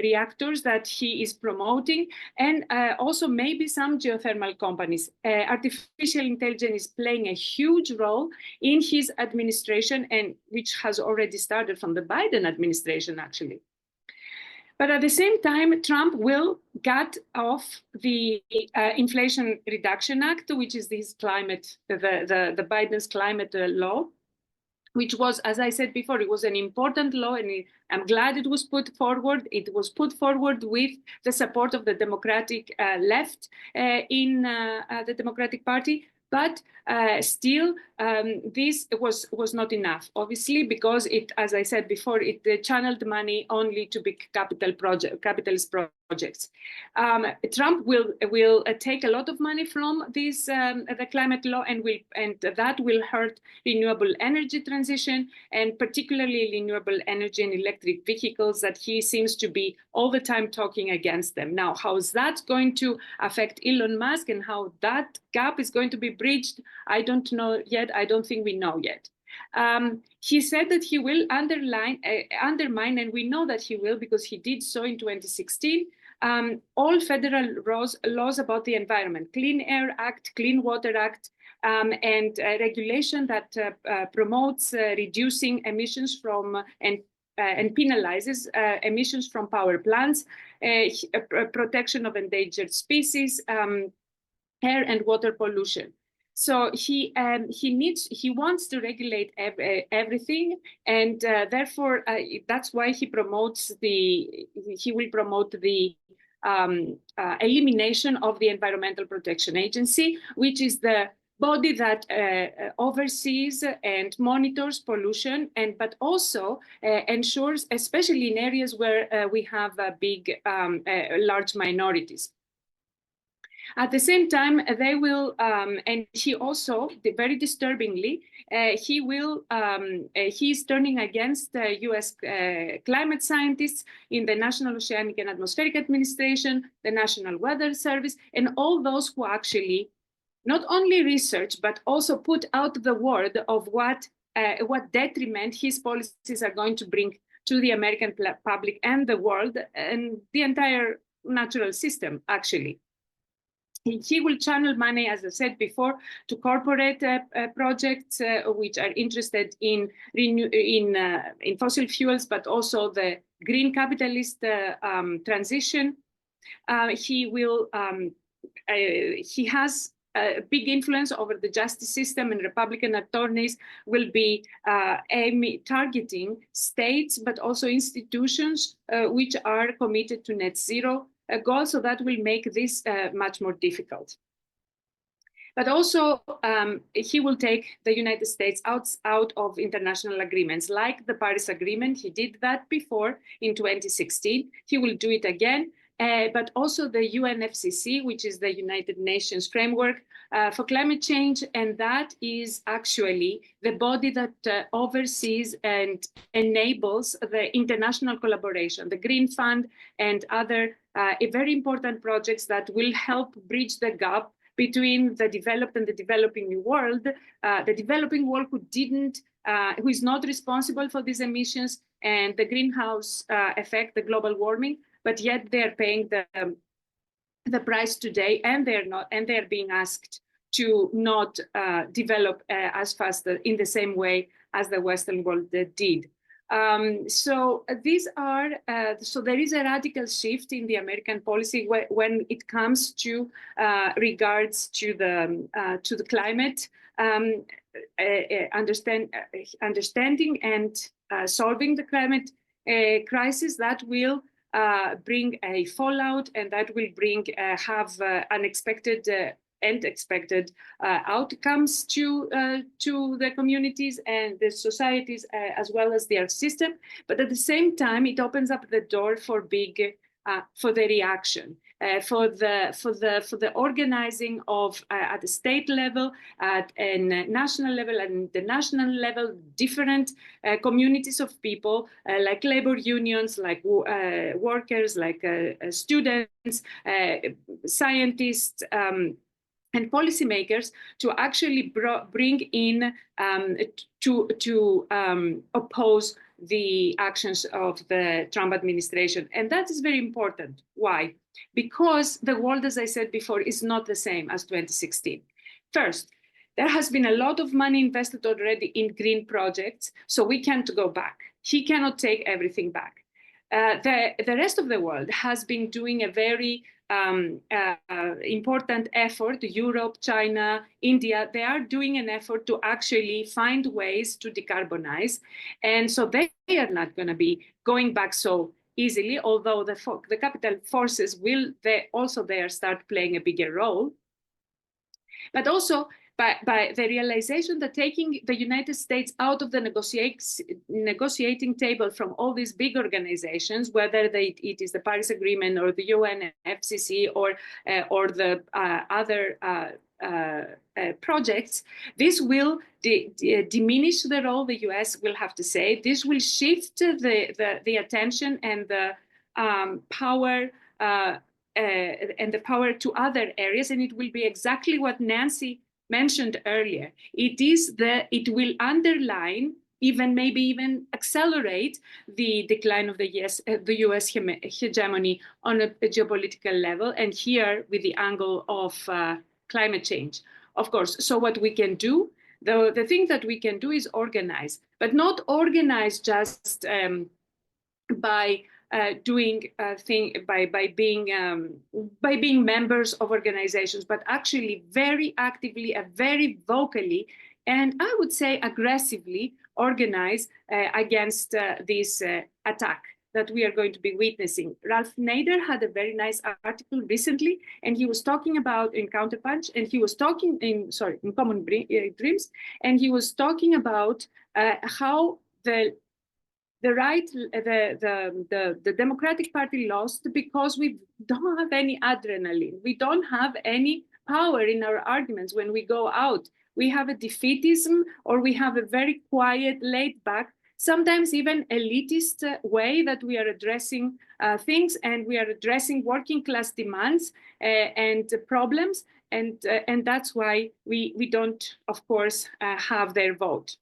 reactors that he is promoting, and also maybe some geothermal companies. Artificial intelligence is playing a huge role in his administration, and which has already started from the Biden administration, actually. But at the same time, Trump will cut off the Inflation Reduction Act, which is this climate, the Biden's climate law, which was, as I said before, it was an important law, and I'm glad it was put forward. It was put forward with the support of the Democratic left in the Democratic Party. But still, this was not enough, obviously, because it, as I said before, it channeled money only to big capitalist projects. Trump will take a lot of money from this the climate law, and that will hurt renewable energy transition, and particularly renewable energy and electric vehicles that he seems to be all the time talking against them. Now, how is that going to affect Elon Musk, and how that gap is going to be bridged? I don't know yet. I don't think we know yet. He said that he will undermine, and we know that he will because he did so in 2016, all federal laws about the environment, Clean Air Act, Clean Water Act, and regulation that promotes reducing emissions from and penalizes emissions from power plants, protection of endangered species, air and water pollution. So he wants to regulate everything, and therefore that's why he will promote the elimination of the Environmental Protection Agency, which is the body that oversees and monitors pollution, but also ensures, especially in areas where we have large minorities. At the same time, they will, and he also, very disturbingly, he's turning against US climate scientists in the National Oceanic and Atmospheric Administration, the National Weather Service, and all those who actually not only research, but also put out the word of what detriment his policies are going to bring to the American public and the world and the entire natural system, actually. He will channel money, as I said before, to corporate projects which are interested in fossil fuels, but also the green capitalist transition. He has a big influence over the justice system, and Republican attorneys will be targeting states, but also institutions which are committed to net zero goal, so that will make this much more difficult. But also, he will take the United States out of international agreements, like the Paris Agreement. He did that before in 2016. He will do it again. But also the UNFCCC, which is the United Nations Framework for Climate Change. And that is actually the body that oversees and enables the international collaboration, the Green Fund and other very important projects that will help bridge the gap between the developed and the developing world. The developing world who is not responsible for these emissions and the greenhouse effect, the global warming, but yet they're paying the price today, and they're being asked to not develop as fast in the same way as the Western world did. So there is a radical shift in the American policy when it comes to regards to the climate, understanding and solving the climate crisis that will bring a fallout, and that will have unexpected and expected outcomes to the communities and the societies, as well as their system. But at the same time, it opens up the door for big reaction, for the organizing of at the state level, at a national level, and the national level, different communities of people like labor unions, like workers, like students, scientists, and policymakers, to actually bring in to oppose the actions of the Trump administration. And that is very important. Why? Because the world, as I said before, is not the same as 2016. First, there has been a lot of money invested already in green projects, so we can't go back. He cannot take everything back. The rest of the world has been doing a very important effort. Europe, China, India, they are doing an effort to actually find ways to decarbonize. And so they are not going to be going back so easily, although the capital forces will also there start playing a bigger role. But also by the realization that taking the United States out of the negotiating table from all these big organizations, whether it is the Paris Agreement or the UN, FCC, or the other projects, this will diminish the role the US will have to say. This will shift the attention and the power and the power to other areas, and it will be exactly what Nancy mentioned earlier. It will underline, maybe even accelerate the decline of the US hegemony on a geopolitical level, and here with the angle of climate change, of course. So what we can do, the thing that we can do is organize, but not organize just by being members of organizations, but actually very actively and very vocally, and I would say aggressively organize against this attack that we are going to be witnessing. Ralph Nader had a very nice article recently, and he was talking about in Counterpunch, and he was talking in Common Dreams, and he was talking about how the Democratic Party lost because we don't have any adrenaline. We don't have any power in our arguments when we go out. We have a defeatism, or we have a very quiet, laid back, sometimes even elitist way that we are addressing things, and we are addressing working class demands and problems. And that's why we don't, of course, have their vote.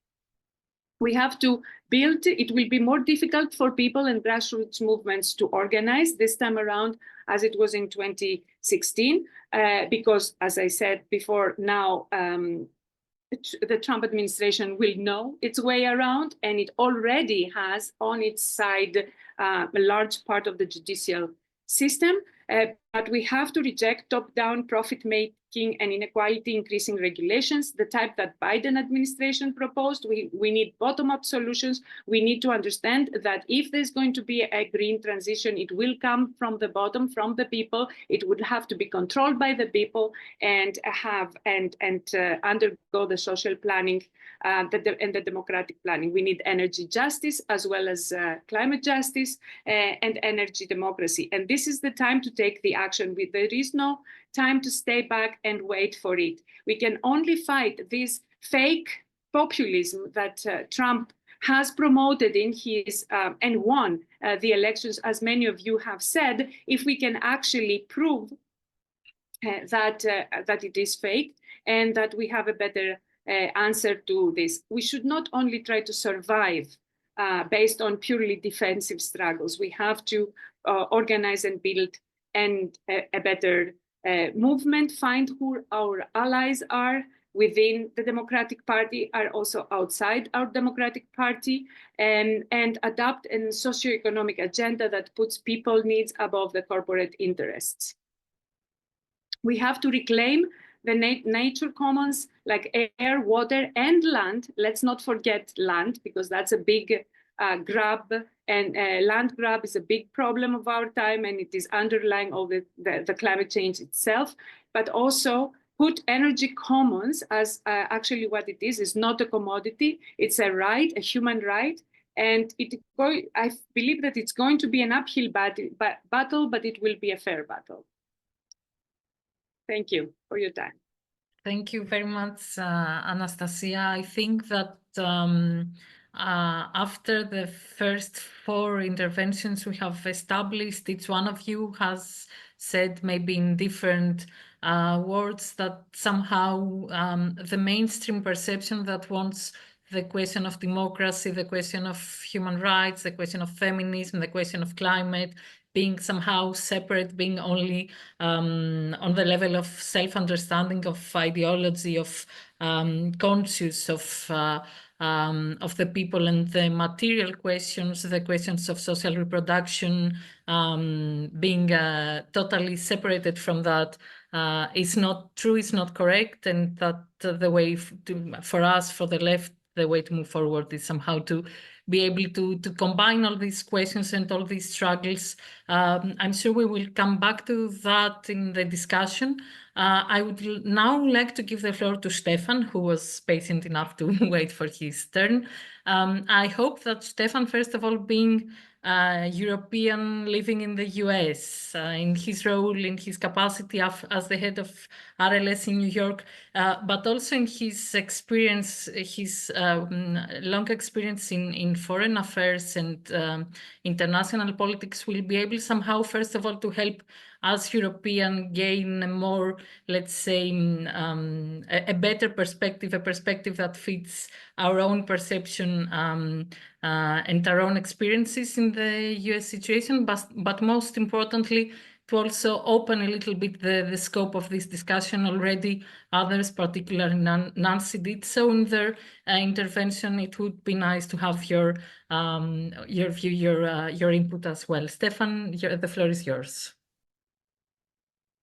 We have to build, it will be more difficult for people and grassroots movements to organize this time around as it was in 2016, because, as I said before, now the Trump administration will know its way around, and it already has on its side a large part of the judicial system. But we have to reject top-down profit-making and inequality increasing regulations, the type that Biden administration proposed. We need bottom-up solutions. We need to understand that if there's going to be a green transition, it will come from the bottom, from the people. It would have to be controlled by the people and undergo the social planning and the democratic planning. We need energy justice as well as climate justice and energy democracy. And this is the time to take the action. There is no time to stay back and wait for it. We can only fight this fake populism that Trump has promoted in his and won the elections, as many of you have said, if we can actually prove that it is fake and that we have a better answer to this. We should not only try to survive based on purely defensive struggles. We have to organize and build and a better movement, find who our allies are within the Democratic Party, are also outside our Democratic Party, and adopt a socioeconomic agenda that puts people needs above the corporate interests. We have to reclaim the nature commons like air, water, and land. Let's not forget land, because that's a big grab, and land grab is a big problem of our time, and it is underlying all the climate change itself. But also put energy commons as actually what it is not a commodity. It's a right, a human right, And I believe that it's going to be an uphill battle, but it will be a fair battle. Thank you for your time. Thank you very much, Anastasia. I think that after the first 4 interventions we have established, each one of you has said, maybe in different words, that somehow the mainstream perception that wants the question of democracy, the question of human rights, the question of feminism, the question of climate, being somehow separate, being only on the level of self-understanding, of ideology, of conscious of the people, and the material questions, the questions of social reproduction, being totally separated from that, is not true, is not correct, and that the way for us, for the left, the way to move forward is somehow to be able to combine all these questions and all these struggles. I'm sure we will come back to that in the discussion. I would now like to give the floor to Stefan, who was patient enough to wait for his turn. I hope that Stefan, first of all, being European living in the US, in his role, in his capacity as the head of RLS in New York, but also in his experience, his long experience in foreign affairs and international politics, will be able somehow, first of all, to help us European gain a more, let's say, a better perspective, a perspective that fits our own perception and our own experiences in the US situation, but most importantly, to also open a little bit the scope of this discussion. Already others, particularly Nancy, did so in their intervention. It would be nice to have your view, your input as well. Stefan, the floor is yours.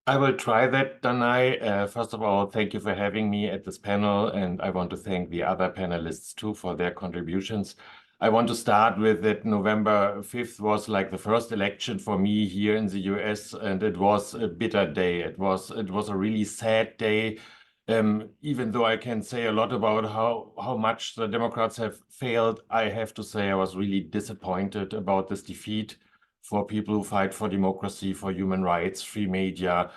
I will try that, Danai. First of all, thank you for having me at this panel, and I want to thank the other panelists too for their contributions. I want to start with that November 5th was like the first election for me here in the US, and it was a bitter day. It was a really sad day. Even though I can say a lot about how much the Democrats have failed, I have to say I was really disappointed about this defeat for people who fight for democracy, for human rights, free media,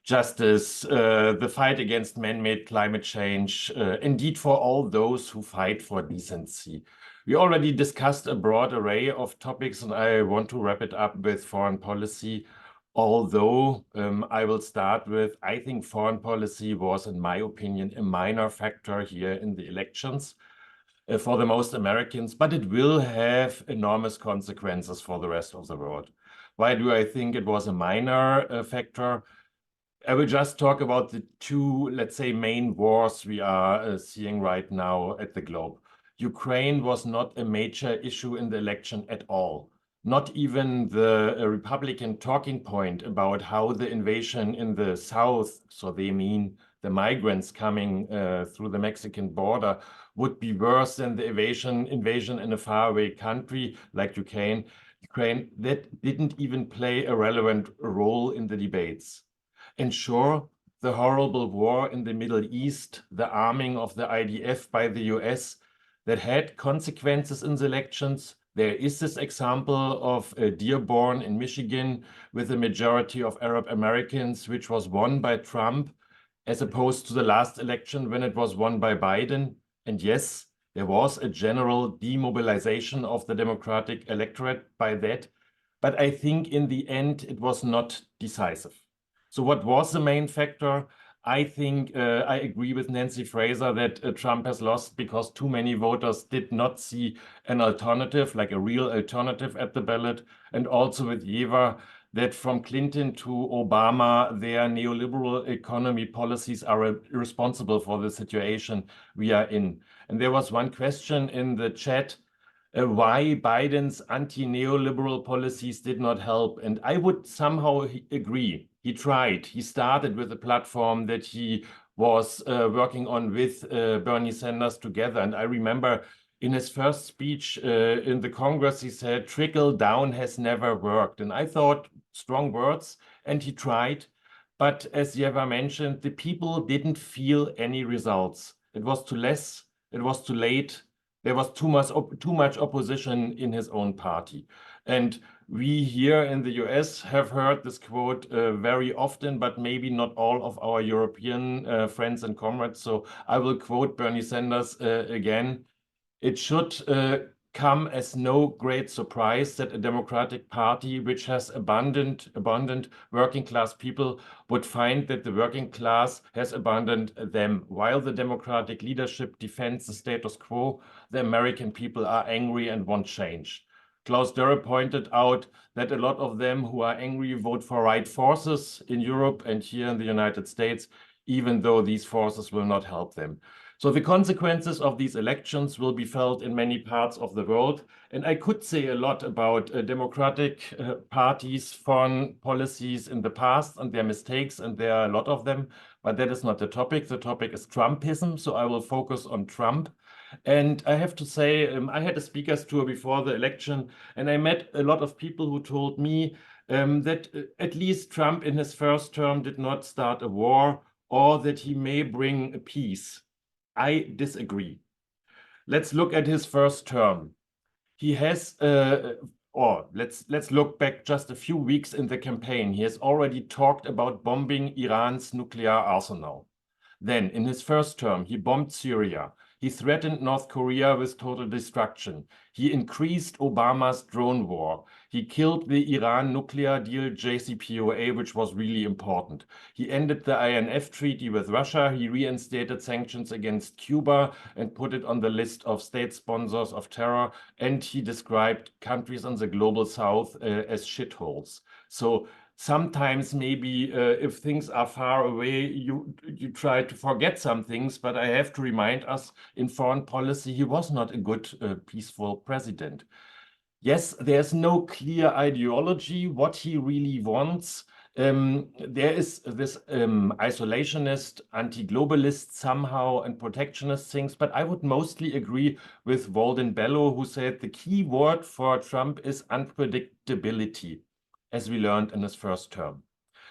justice, the fight against man-made climate change, indeed for all those who fight for decency. We already discussed a broad array of topics, and I want to wrap it up with foreign policy. Although I will start with, I think foreign policy was, in my opinion, a minor factor here in the elections for the most Americans, but it will have enormous consequences for the rest of the world. Why do I think it was a minor factor? I will just talk about the 2, let's say, main wars we are seeing right now at the globe. Ukraine was not a major issue in the election at all. Not even the Republican talking point about how the invasion in the south, so they mean the migrants coming through the Mexican border, would be worse than the invasion in a faraway country like Ukraine, that didn't even play a relevant role in the debates. And sure, the horrible war in the Middle East, the arming of the IDF by the US, that had consequences in the elections. There is this example of Dearborn in Michigan with a majority of Arab Americans, which was won by Trump, as opposed to the last election when it was won by Biden. And yes, there was a general demobilization of the Democratic electorate by that. But I think in the end, it was not decisive. So what was the main factor? I think I agree with Nancy Fraser that Trump has lost because too many voters did not see an alternative, like a real alternative at the ballot. And also with Eva, that from Clinton to Obama, their neoliberal economy policies are responsible for the situation we are in. And there was one question in the chat, why Biden's anti-neoliberal policies did not help. And I would somehow agree. He tried. He started with a platform that he was working on with Bernie Sanders together. And I remember in his first speech in the Congress, he said, trickle down has never worked. And I thought strong words, and he tried. But as Yeva mentioned, the people didn't feel any results. It was too less, it was too late. there was too much opposition in his own party. And we here in the US have heard this quote very often, but maybe not all of our European friends and comrades. So I will quote Bernie Sanders again. It should come as no great surprise that a democratic party which has abundant working class people would find that the working class has abandoned them. While the democratic leadership defends the status quo, the American people are angry and want change. Klaus Dörre pointed out that a lot of them who are angry vote for right forces in Europe and here in the United States, even though these forces will not help them. So the consequences of these elections will be felt in many parts of the world. And I could say a lot about democratic parties' foreign policies in the past and their mistakes, and there are a lot of them, but that is not the topic. The topic is Trumpism, so I will focus on Trump. And I have to say, I had a speaker's tour before the election, and I met a lot of people who told me that at least Trump in his first term did not start a war, or that he may bring a peace. I disagree. Let's look at his first term. He has, or let's look back just a few weeks in the campaign. He has already talked about bombing Iran's nuclear arsenal. Then, in his first term, he bombed Syria. He threatened North Korea with total destruction. He increased Obama's drone war. He killed the Iran nuclear deal JCPOA, which was really important. He ended the INF treaty with Russia. He reinstated sanctions against Cuba and put it on the list of state sponsors of terror. And he described countries in the global south as shitholes. So sometimes maybe if things are far away, you try to forget some things, but I have to remind us in foreign policy, he was not a good, peaceful president. Yes, there's no clear ideology, what he really wants. There is this isolationist, anti-globalist somehow and protectionist things, but I would mostly agree with Walden Bellow, who said the key word for Trump is unpredictability, as we learned in his first term.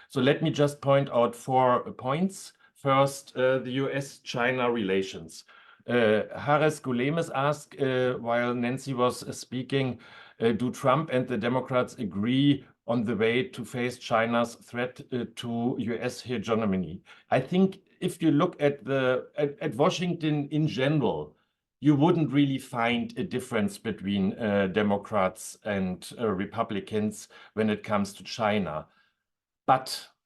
So let me just point out 4 points. First, the US-China relations. Haris Gulemes asked while Nancy was speaking, do Trump and the Democrats agree on the way to face China's threat to US hegemony? I think if you look at Washington in general, you wouldn't really find a difference between Democrats and Republicans when it comes to China.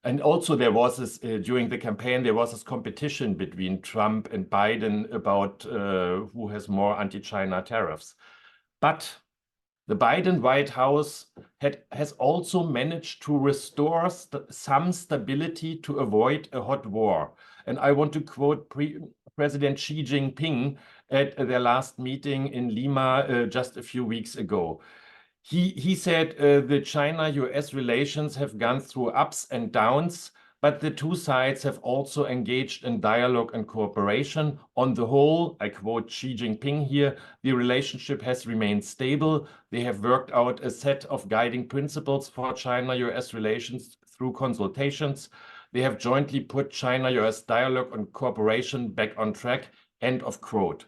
And also there was this, during the campaign, there was this competition between Trump and Biden about who has more anti-China tariffs. But the Biden White House has also managed to restore some stability to avoid a hot war. And I want to quote President Xi Jinping at their last meeting in Lima just a few weeks ago. He said the China-US relations have gone through ups and downs, but the two sides have also engaged in dialogue and cooperation. On the whole, I quote Xi Jinping here, the relationship has remained stable. They have worked out a set of guiding principles for China-US relations through consultations. They have jointly put China-US dialogue and cooperation back on track, end of quote.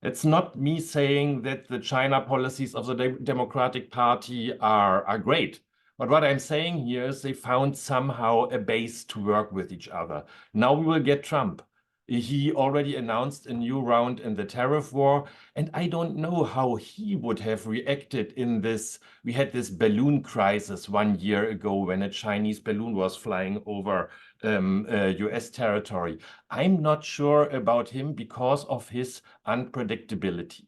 It's not me saying that the China policies of the Democratic Party are great. But what I'm saying here is they found somehow a base to work with each other. Now we will get Trump. He already announced a new round in the tariff war, and I don't know how he would have reacted in this. We had this balloon crisis 1 year ago when a Chinese balloon was flying over US territory. I'm not sure about him because of his unpredictability.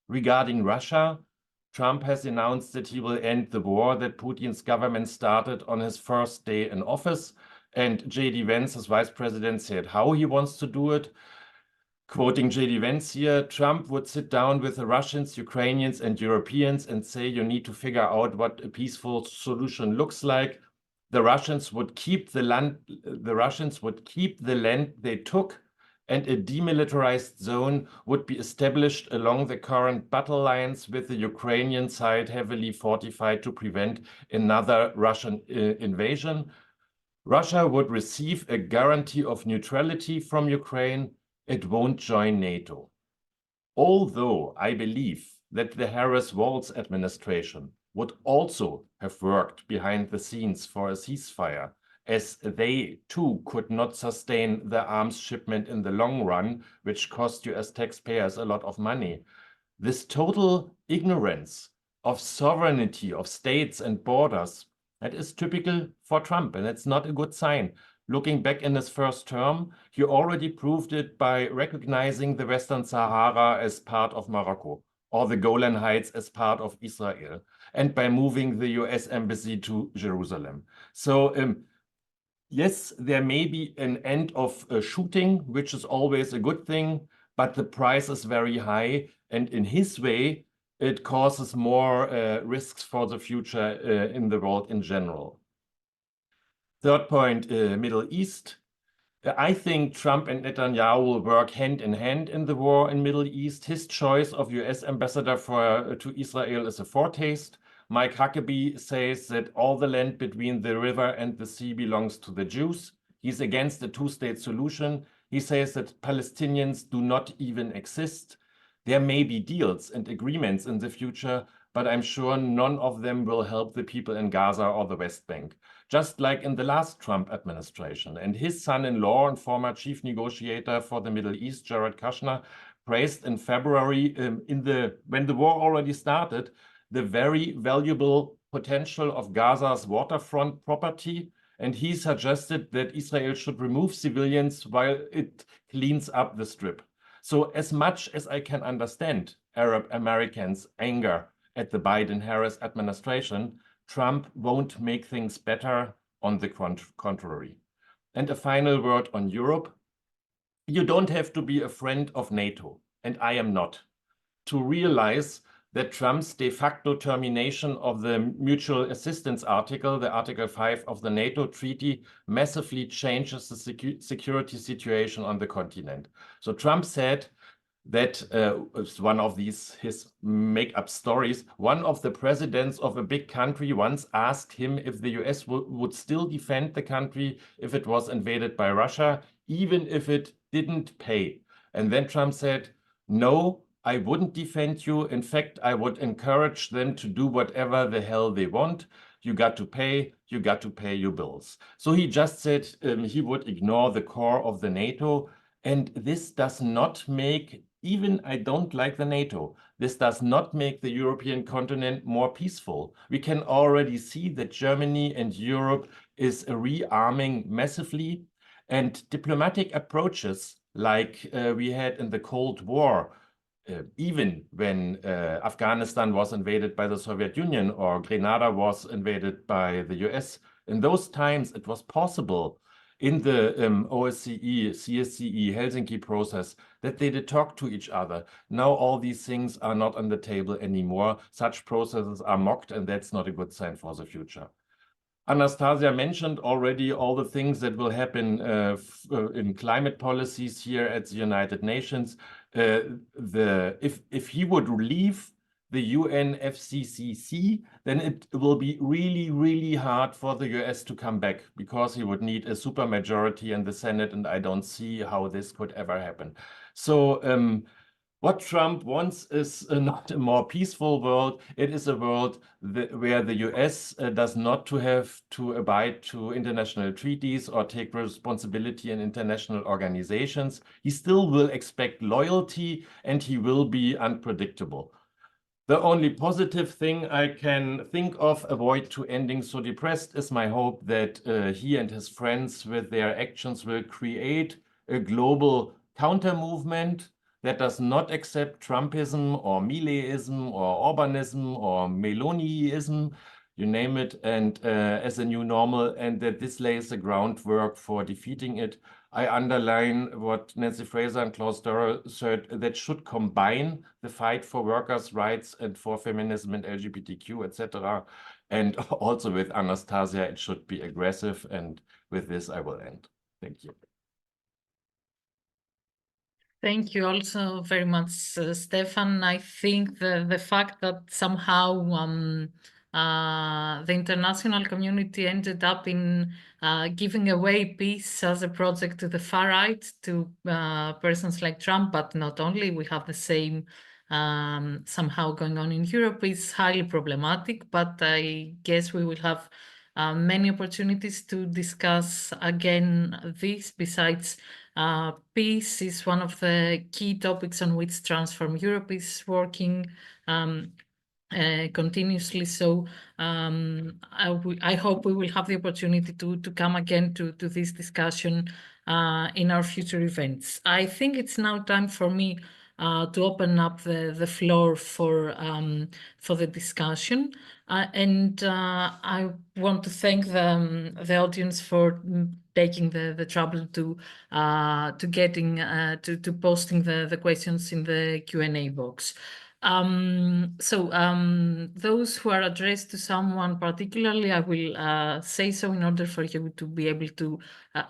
Regarding Russia, Trump has announced that he will end the war that Putin's government started on his first day in office. And J.D. Vance, as vice president, said how he wants to do it. Quoting J.D. Vance here, Trump would sit down with the Russians, Ukrainians, and Europeans and say, you need to figure out what a peaceful solution looks like. The Russians would keep the land they took, and a demilitarized zone would be established along the current battle lines, with the Ukrainian side heavily fortified to prevent another Russian invasion. Russia would receive a guarantee of neutrality from Ukraine. It won't join NATO. Although I believe that the Harris-Walz administration would also have worked behind the scenes for a ceasefire, as they too could not sustain the arms shipment in the long run, which cost US taxpayers a lot of money. This total ignorance of sovereignty of states and borders, that is typical for Trump, and it's not a good sign. Looking back in his first term, he already proved it by recognizing the Western Sahara as part of Morocco, or the Golan Heights as part of Israel, and by moving the US embassy to Jerusalem. So yes, there may be an end of shooting, which is always a good thing, but the price is very high. And in his way, it causes more risks for the future in the world in general. Third point, Middle East. I think Trump and Netanyahu will work hand in hand in the war in Middle East. His choice of US ambassador to Israel is a foretaste. Mike Huckabee says that all the land between the river and the sea belongs to the Jews. He's against a two-state solution. He says that Palestinians do not even exist. There may be deals and agreements in the future, but I'm sure none of them will help the people in Gaza or the West Bank. Just like in the last Trump administration. And his son-in-law and former chief negotiator for the Middle East, Jared Kushner, praised in February, when the war already started, the very valuable potential of Gaza's waterfront property. And he suggested that Israel should remove civilians while it cleans up the strip. So as much as I can understand Arab Americans' anger at the Biden-Harris administration, Trump won't make things better, on the contrary. And a final word on Europe. You don't have to be a friend of NATO, and I am not, to realize that Trump's de facto termination of the mutual assistance article, the Article 5 of the NATO treaty, massively changes the security situation on the continent. So Trump said that it's one of his make-up stories. One of the presidents of a big country once asked him if the US would still defend the country if it was invaded by Russia, even if it didn't pay. And then Trump said, no, I wouldn't defend you. In fact, I would encourage them to do whatever the hell they want. You got to pay your bills. So he just said he would ignore the core of the NATO. And this does not make, even I don't like the NATO, this does not make the European continent more peaceful. We can already see that Germany and Europe is rearming massively, and diplomatic approaches like we had in the Cold War, even when Afghanistan was invaded by the Soviet Union or Grenada was invaded by the US, in those times it was possible in the OSCE, CSCE, Helsinki process, that they did talk to each other. Now all these things are not on the table anymore. Such processes are mocked, and that's not a good sign for the future. Anastasia mentioned already all the things that will happen in climate policies here at the United Nations. If he would leave the UNFCCC, then it will be really, really hard for the US to come back, because he would need a supermajority in the Senate, and I don't see how this could ever happen. So what Trump wants is not a more peaceful world. It is a world where the US does not have to abide to international treaties or take responsibility in international organizations. He still will expect loyalty, and he will be unpredictable. The only positive thing I can think of, avoid to ending so depressed, is my hope that he and his friends with their actions will create a global counter-movement that does not accept Trumpism or Mileism or Orbanism or Meloniism, you name it, and as a new normal, and that this lays the groundwork for defeating it. I underline what Nancy Fraser and Klaus Dörrer said, that should combine the fight for workers' rights and for feminism and LGBTQ, etc. And also with Anastasia, it should be aggressive. And with this, I will end. Thank you. Thank you also very much, Stefan. I think the fact that somehow the international community ended up in giving away peace as a project to the far right, to persons like Trump, but not only. We have the same somehow going on in Europe. Is highly problematic, but I guess we will have many opportunities to discuss again this. Besides, peace is one of the key topics on which Transform Europe is working continuously. So I hope we will have the opportunity to come again to this discussion in our future events. I think it's now time for me to open up the floor for the discussion. And I want to thank the audience for taking the trouble to getting to posting the questions in the Q&A box. Those who are addressed to someone particularly, I will say so in order for you to be able to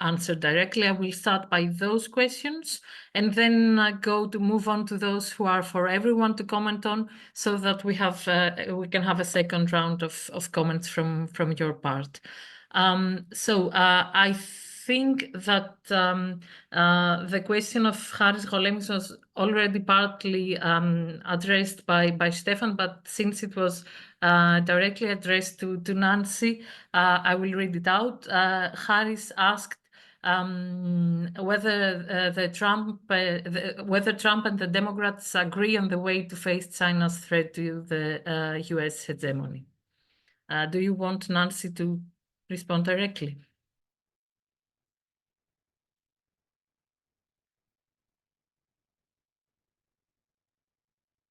answer directly. I will start by those questions and then move on to those who are for everyone to comment on, so that we can have a second round of comments from your part. I think that the question of Charis Golemis was already partly addressed by Stefan, but since it was directly addressed to Nancy, I will read it out. Charis asked whether Trump and the Democrats agree on the way to face China's threat to the US hegemony. Do you want Nancy to respond directly?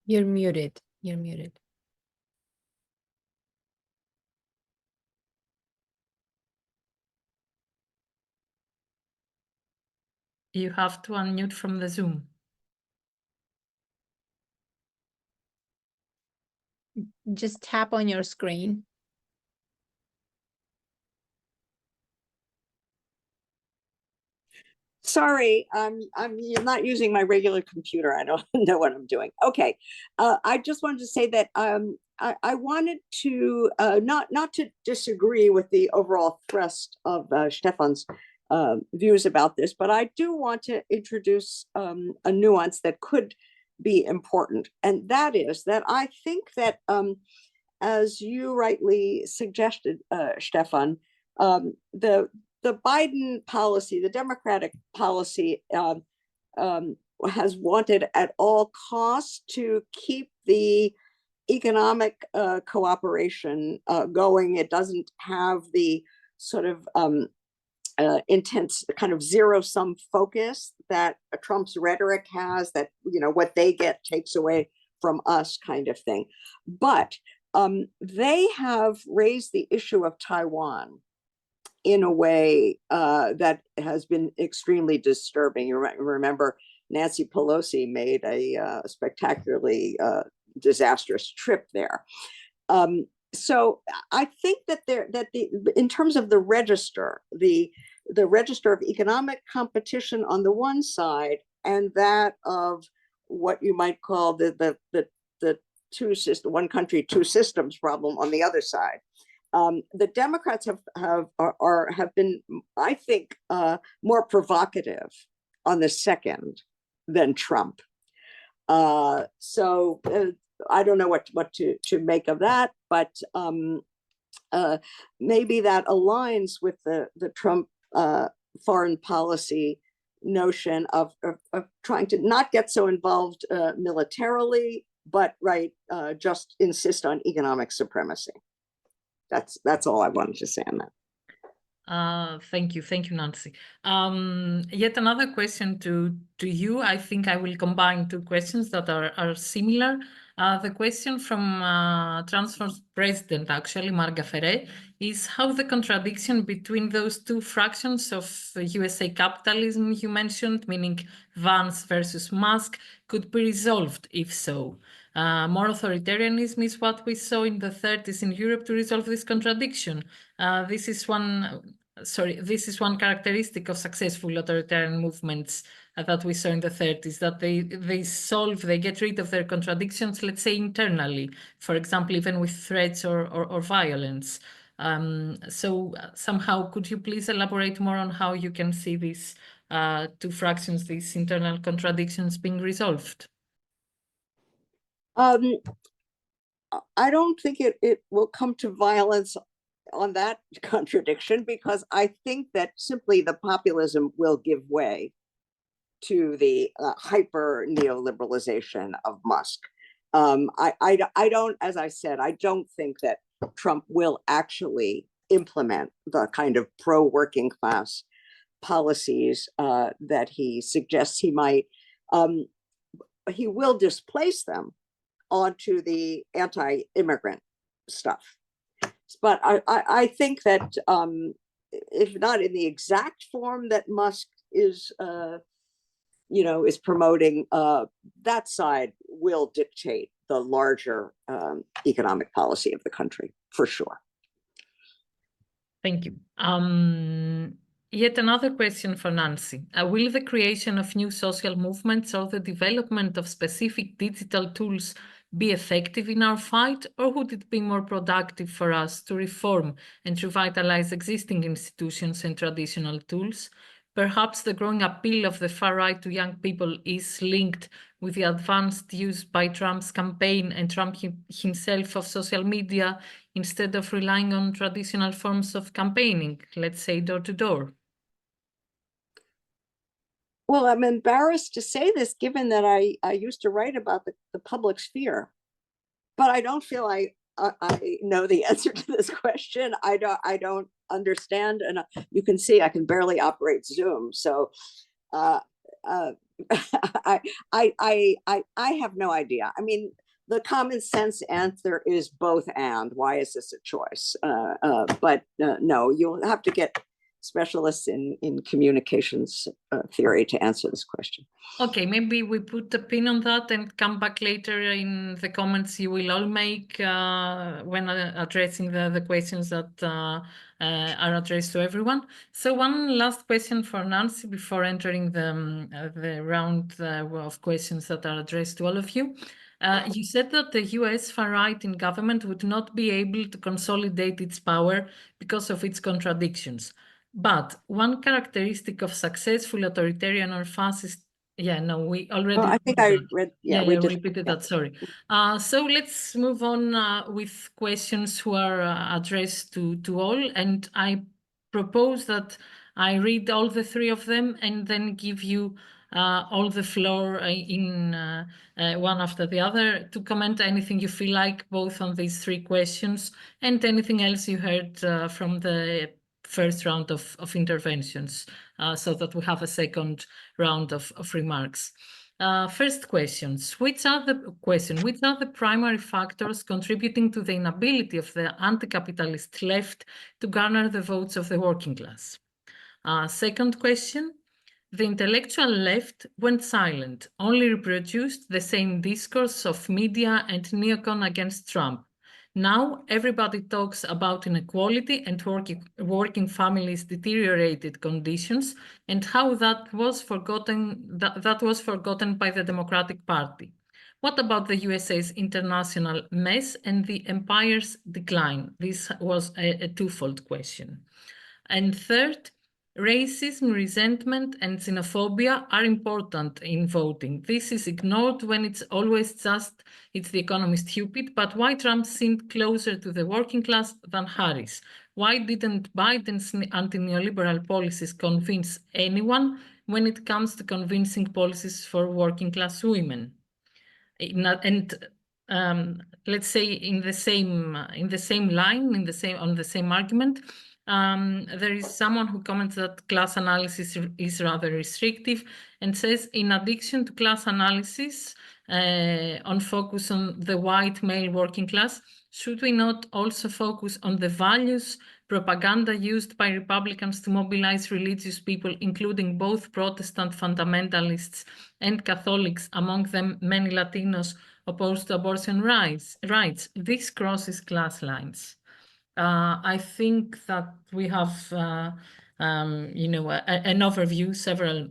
You're muted. You're muted. You have to unmute from the Zoom. Just tap on your screen. Sorry, I'm not using my regular computer. I don't know what I'm doing. Okay, I just wanted to say that I wanted to not to disagree with the overall thrust of Stefan's views about this, but I do want to introduce a nuance that could be important, and that is that I think that as you rightly suggested, Stefan, the Biden policy, the Democratic policy, has wanted at all costs to keep the economic cooperation going. It doesn't have the sort of intense kind of zero-sum focus that Trump's rhetoric has, that, you know, what they get takes away from us kind of thing. But they have raised the issue of Taiwan in a way that has been extremely disturbing. You remember Nancy Pelosi made a spectacularly disastrous trip there. So I think that in terms of the register of economic competition on the one side, and that of what you might call the one country, two systems problem on the other side. The Democrats have been, I think, more provocative on the second than Trump. So I don't know what to make of that, but maybe that aligns with the Trump foreign policy notion of trying to not get so involved militarily, but just insist on economic supremacy. That's all I wanted to say on that. Thank you, Nancy. Yet another question to you. I think I will combine two questions that are similar. The question from Transform's president, actually, Marga Ferre, is how the contradiction between those two fractions of USA capitalism you mentioned, meaning Vance versus Musk, could be resolved, if so. More authoritarianism is what we saw in the 30s in Europe to resolve this contradiction. This is one characteristic of successful authoritarian movements that we saw in the 30s, that they get rid of their contradictions, let's say internally, for example, even with threats or violence. So somehow, could you please elaborate more on how you can see these two fractions, these internal contradictions being resolved? I don't think it will come to violence on that contradiction, because I think that simply the populism will give way to the hyper neoliberalization of Musk. I don't, as I said, I don't think that Trump will actually implement the kind of pro-working class policies that he suggests he might. He will displace them onto the anti-immigrant stuff. But I think that if not in the exact form that Musk is promoting, that side will dictate the larger economic policy of the country, for sure. Thank you. Yet another question for Nancy. Will the creation of new social movements or the development of specific digital tools be effective in our fight, or would it be more productive for us to reform and revitalize existing institutions and traditional tools? Perhaps the growing appeal of the far right to young people is linked with the advanced use by Trump's campaign and Trump himself of social media, instead of relying on traditional forms of campaigning, let's say door to door. Well, I'm embarrassed to say this, given that I used to write about the public sphere, but I don't feel I know the answer to this question. I don't understand, and you can see I can barely operate Zoom, so I have no idea. I mean, the common sense answer is both and. Why is this a choice? But no, you'll have to get specialists in communications theory to answer this question. Okay, maybe we put a pin on that and come back later in the comments you will all make when addressing the questions that are addressed to everyone. So one last question for Nancy before entering the round of questions that are addressed to all of you. You said that the US far-right in government would not be able to consolidate its power because of its contradictions. But one characteristic of successful authoritarian or fascist, we already. I think I read. Yeah, we repeated that. Sorry. So let's move on with questions who are addressed to all, and I propose that I read all the three of them and then give you all the floor in one after the other to comment anything you feel like, both on these three questions and anything else you heard from the first round of interventions, so that we have a second round of remarks. First questions. Which are the primary factors contributing to the inability of the anti-capitalist left to garner the votes of the working class? Second question. The intellectual left went silent, only reproduced the same discourse of media and neocon against Trump. Now everybody talks about inequality and working families' deteriorated conditions, and how that was forgotten by the Democratic Party. What about the USA's international mess and the empire's decline? This was a twofold question. And third, racism, resentment, and xenophobia are important in voting. This is ignored when it's always just, it's the economy stupid, but why Trump seemed closer to the working class than Harris? Why didn't Biden's anti-neoliberal policies convince anyone when it comes to convincing policies for working class women? Let's say on the same argument, there is someone who comments that class analysis is rather restrictive and says, in addition to class analysis on focus on the white male working class, should we not also focus on the values propaganda used by Republicans to mobilize religious people, including both Protestant fundamentalists and Catholics, among them many Latinos opposed to abortion rights? This crosses class lines. I think that we have, an overview, several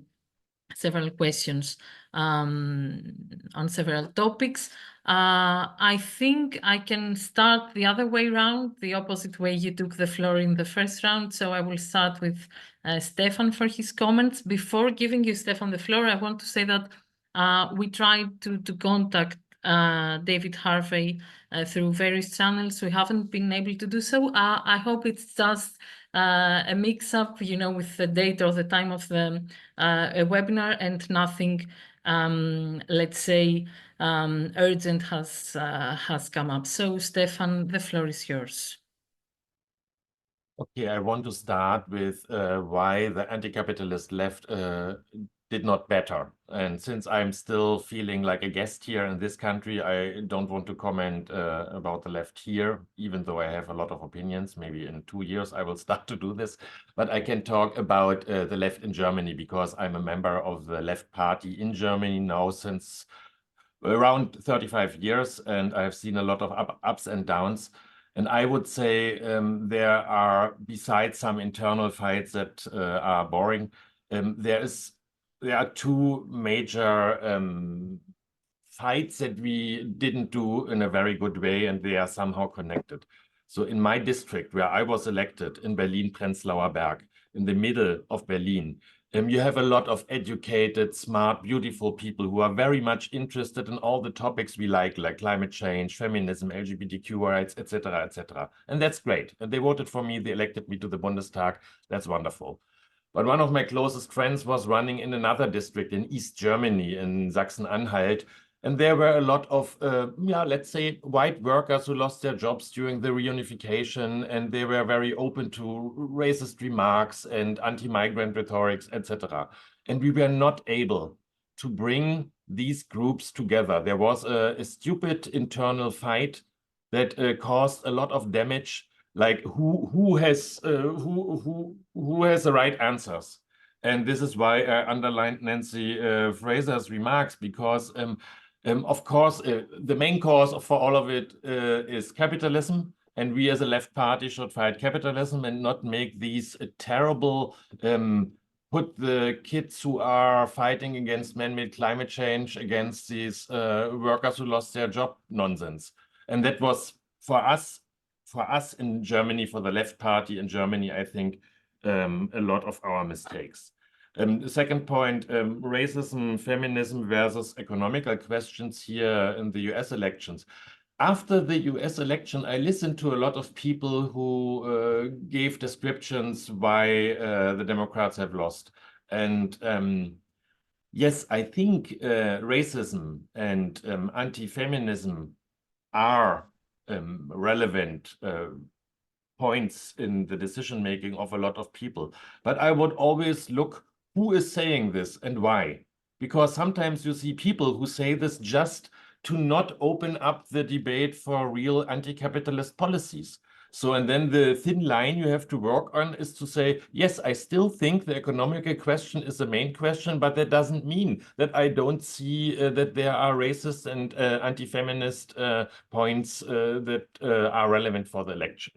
several questions on several topics. I think I can start the other way around, the opposite way you took the floor in the first round. So I will start with Stefan for his comments. Before giving you, Stefan, the floor, I want to say that we tried to contact David Harvey through various channels. We haven't been able to do so. I hope it's just a mix-up, you know, with the date or the time of the webinar, and nothing, let's say, urgent has come up. So, Stefan, the floor is yours. Okay, I want to start with why the anti-capitalist left did not better. And since I'm still feeling like a guest here in this country, I don't want to comment about the left here, even though I have a lot of opinions. Maybe in 2 years I will start to do this. But I can talk about the left in Germany, because I'm a member of the left party in Germany now since around 35 years, and I've seen a lot of ups and downs. And I would say there are, besides some internal fights that are boring, there are two major fights that we didn't do in a very good way, and they are somehow connected. So in my district, where I was elected in Berlin-Prenzlauer Berg, in the middle of Berlin, you have a lot of educated, smart, beautiful people who are very much interested in all the topics we like climate change, feminism, LGBTQ rights, etc., etc. And that's great. And they voted for me. They elected me to the Bundestag. That's wonderful. But one of my closest friends was running in another district in East Germany, in Sachsen-Anhalt. And there were a lot of, let's say, white workers who lost their jobs during the reunification, and they were very open to racist remarks and anti-migrant rhetorics, etc. And we were not able to bring these groups together. There was a stupid internal fight that caused a lot of damage, like who has the right answers. And this is why I underlined Nancy Fraser's remarks, because of course, the main cause for all of it is capitalism, and we as a left party should fight capitalism and not make these terrible, put the kids who are fighting against man-made climate change against these workers who lost their job nonsense. And that was for us in Germany, for the left party in Germany, I think a lot of our mistakes. The second point, racism, feminism versus economical questions here in the US elections. After the US election, I listened to a lot of people who gave descriptions why the Democrats have lost. And yes, I think racism and anti-feminism are relevant points in the decision-making of a lot of people. But I would always look who is saying this and why. Because sometimes you see people who say this just to not open up the debate for real anti-capitalist policies. So, and then the thin line you have to work on is to say, yes, I still think the economical question is the main question, but that doesn't mean that I don't see that there are racist and anti-feminist points that are relevant for the election.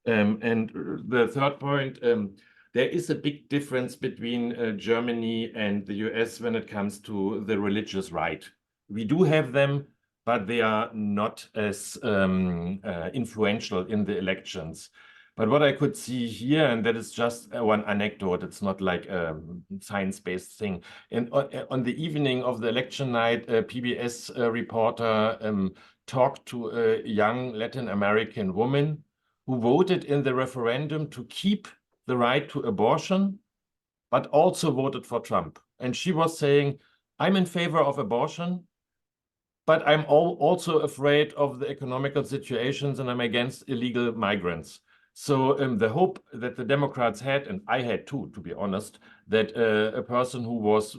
And the third point, there is a big difference between Germany and the US when it comes to the religious right. We do have them, but they are not as influential in the elections. But what I could see here, and that is just one anecdote, it's not like a science-based thing. And on the evening of the election night, a PBS reporter talked to a young Latin American woman who voted in the referendum to keep the right to abortion, but also voted for Trump. And she was saying, I'm in favor of abortion, but I'm also afraid of the economical situations, and I'm against illegal migrants. So the hope that the Democrats had, and I had too, to be honest, that a person who was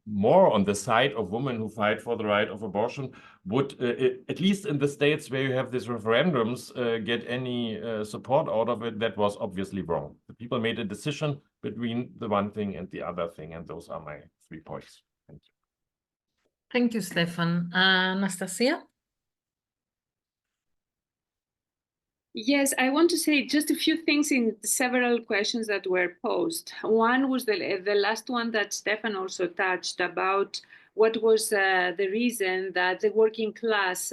more on the side of women who fight for the right of abortion would, at least in the states where you have these referendums, get any support out of it. That was obviously wrong. The people made a decision between the one thing and the other thing, and those are my 3 points. Thank you. Thank you, Stefan. Anastasia? Yes, I want to say just a few things in several questions that were posed. One was the last one that Stefan also touched about what was the reason that the working class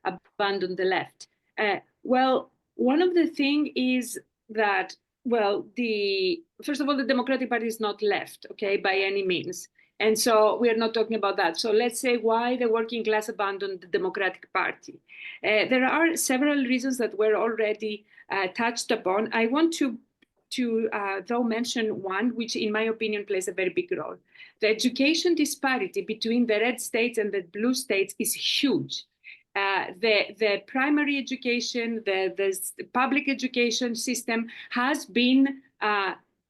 abandoned the left. Well, one of the things is that, well, first of all, the Democratic Party is not left, okay, by any means. And so we are not talking about that. So let's say why the working class abandoned the Democratic Party. There are several reasons that were already touched upon. I want to though mention one, which in my opinion plays a very big role. The education disparity between the red states and the blue states is huge. The primary education, the public education system has been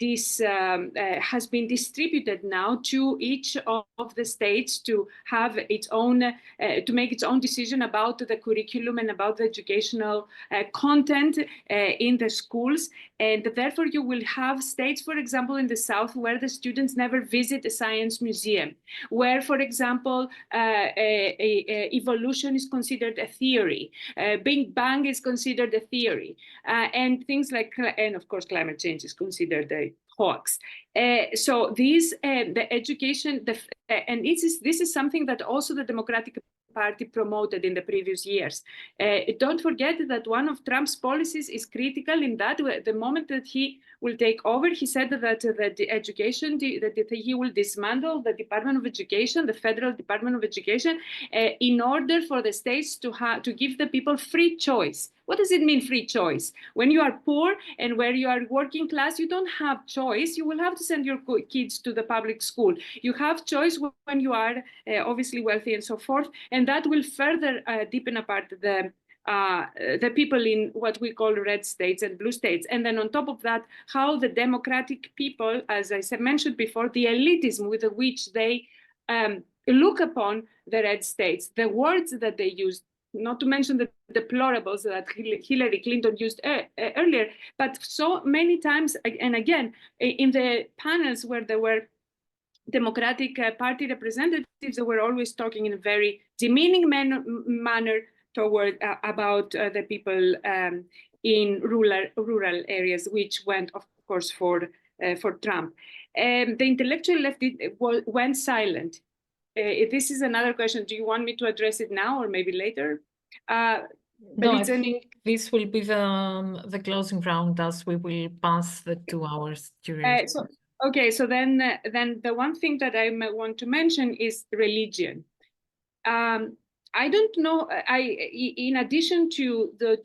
has been distributed now to each of the states to have its own, to make its own decision about the curriculum and about the educational content in the schools. And therefore, you will have states, for example, in the South, where the students never visit a science museum, where, for example, evolution is considered a theory, Big Bang is considered a theory, and things like, and of course, climate change is considered a hoax. So these, the education, and this is something that also the Democratic Party promoted in the previous years. Don't forget that one of Trump's policies is critical in that the moment that he will take over, he said that the education, that he will dismantle the Department of Education, the Federal Department of Education, in order for the states to give the people free choice. What does it mean, free choice? When you are poor and where you are working class, you don't have choice. You will have to send your kids to the public school. You have choice when you are obviously wealthy and so forth. And that will further deepen apart the people in what we call red states and blue states. And then on top of that, how the democratic people, as I mentioned before, the elitism with which they look upon the red states, the words that they use, not to mention the deplorables that Hillary Clinton used earlier, but so many times, and again, in the panels where there were Democratic Party representatives, they were always talking in a very demeaning manner toward about the people in rural areas, which went, of course, for Trump. The intellectual left went silent. This is another question. Do you want me to address it now or maybe later? No, I think this will be the closing round as we will pass the 2 hours during. Okay, so then the one thing that I want to mention is religion. I don't know. In addition to the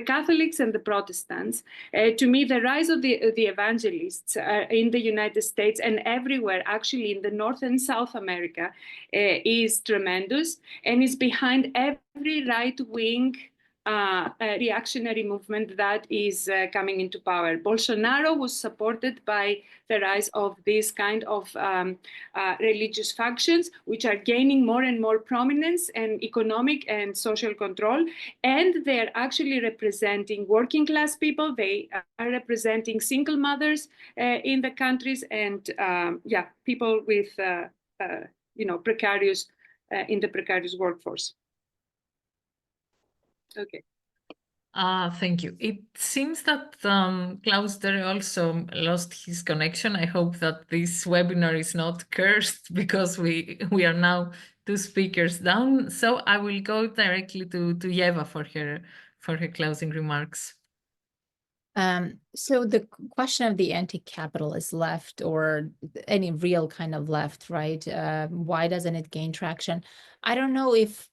Catholics and the Protestants, to me, the rise of the evangelists in the United States and everywhere, actually in the North and South America, is tremendous and is behind every right-wing reactionary movement that is coming into power. Bolsonaro was supported by the rise of this kind of religious factions, which are gaining more and more prominence and economic and social control. And they're actually representing working class people. They are representing single mothers in the countries and people with, precarious, in the precarious workforce. Okay. Thank you. It seems that Klaus Dere also lost his connection. I hope that this webinar is not cursed because we are now 2 speakers down. So I will go directly to Yeva for her closing remarks. So the question of the anti-capitalist left or any real kind of left, right? Why doesn't it gain traction? I don't know if,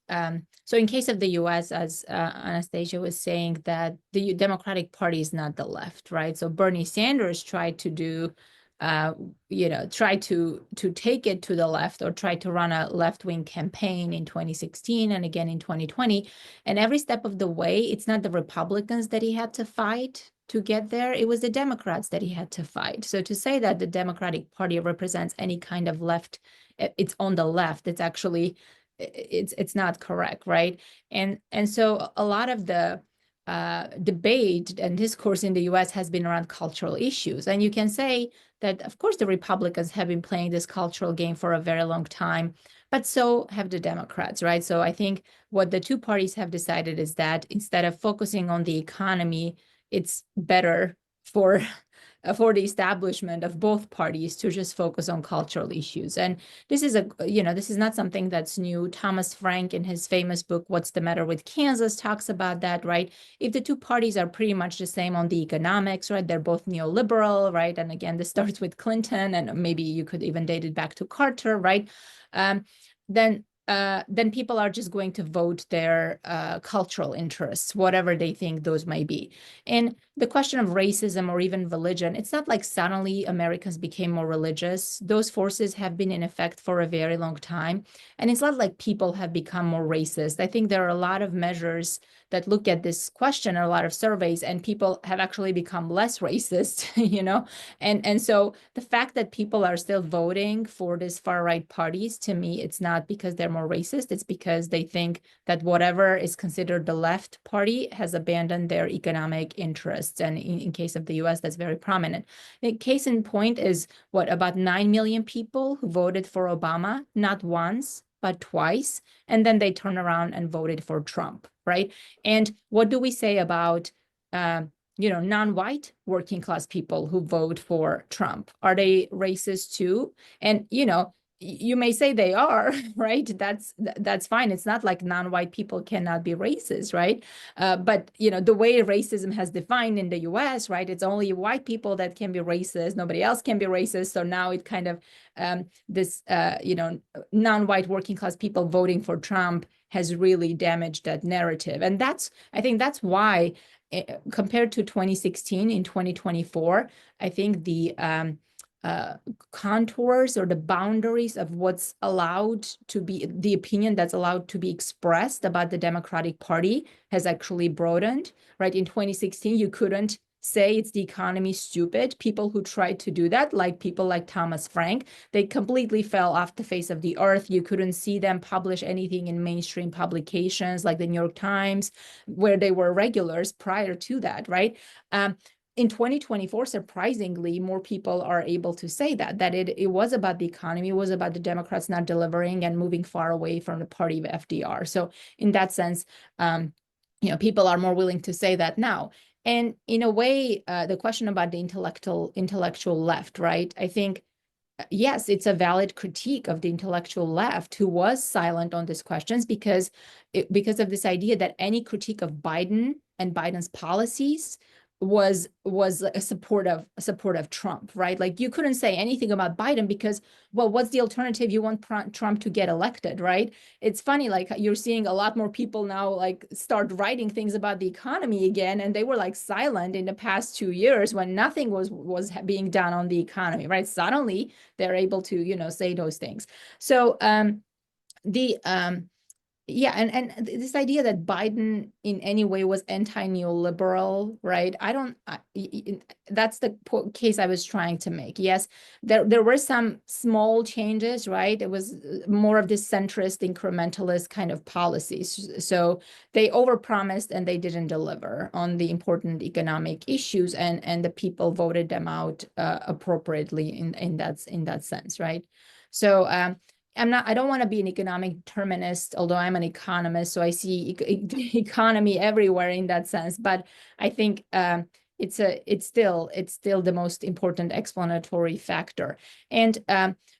so in case of the US, as Anastasia was saying, that the Democratic Party is not the left, right? So Bernie Sanders tried to do, try to take it to the left or try to run a left-wing campaign in 2016 and again in 2020. And every step of the way, it's not the Republicans that he had to fight to get there, it was the Democrats that he had to fight. So to say that the Democratic Party represents any kind of left, it's on the left, it's actually, it's not correct, right? And so a lot of the debate and discourse in the US has been around cultural issues. And you can say that, of course, the Republicans have been playing this cultural game for a very long time, but so have the Democrats, right? So I think what the two parties have decided is that instead of focusing on the economy, it's better for the establishment of both parties to just focus on cultural issues. And this is this is not something that's new. Thomas Frank, in his famous book, What's the Matter with Kansas, talks about that, right? If the two parties are pretty much the same on the economics, right? They're both neoliberal, right? And again, this starts with Clinton, and maybe you could even date it back to Carter, right? Then people are just going to vote their cultural interests, whatever they think those may be. And the question of racism or even religion, it's not like suddenly Americans became more religious. Those forces have been in effect for a very long time. And it's not like people have become more racist. I think there are a lot of measures that look at this question, a lot of surveys, and people have actually become less racist, And so the fact that people are still voting for these far-right parties, to me, it's not because they're more racist. It's because they think that whatever is considered the left party has abandoned their economic interests. And in case of the US, that's very prominent. The case in point is about 9 million people who voted for Obama, not once, but twice. And then they turn around and voted for Trump, right? And what do we say about non-white working class people who vote for Trump? Are they racist too? And you may say they are, right? That's fine. It's not like non-white people cannot be racist, right? But the way racism has defined in the US, right? It's only white people that can be racist. Nobody else can be racist. So now it kind of this non-white working class people voting for Trump has really damaged that narrative. And I think that's why, compared to 2016, in 2024, I think the contours or the boundaries of what's allowed to be, the opinion that's allowed to be expressed about the Democratic Party has actually broadened, right? In 2016, you couldn't say it's the economy stupid. People who tried to do that, like people like Thomas Frank, they completely fell off the face of the earth. You couldn't see them publish anything in mainstream publications like the New York Times, where they were regulars prior to that, right? In 2024, surprisingly, more people are able to say that it was about the economy, it was about the Democrats not delivering and moving far away from the party of FDR. So in that sense, people are more willing to say that now. And in a way, the question about the intellectual left, right? I think, yes, it's a valid critique of the intellectual left who was silent on these questions because of this idea that any critique of Biden and Biden's policies was a support of Trump, right? Like you couldn't say anything about Biden because, well, what's the alternative? You want Trump to get elected, right? It's funny, like you're seeing a lot more people now like start writing things about the economy again, and they were like silent in the past 2 years when nothing was being done on the economy, right? Suddenly they're able to, say those things. So yeah, and this idea that Biden in any way was anti-neoliberal, right? That's the case I was trying to make. Yes, there were some small changes, right? It was more of this centrist, incrementalist kind of policies. So they overpromised and they didn't deliver on the important economic issues, and the people voted them out appropriately in that sense, right? So I don't want to be an economic determinist, although I'm an economist, so I see economy everywhere in that sense. But I think it's still the most important explanatory factor. And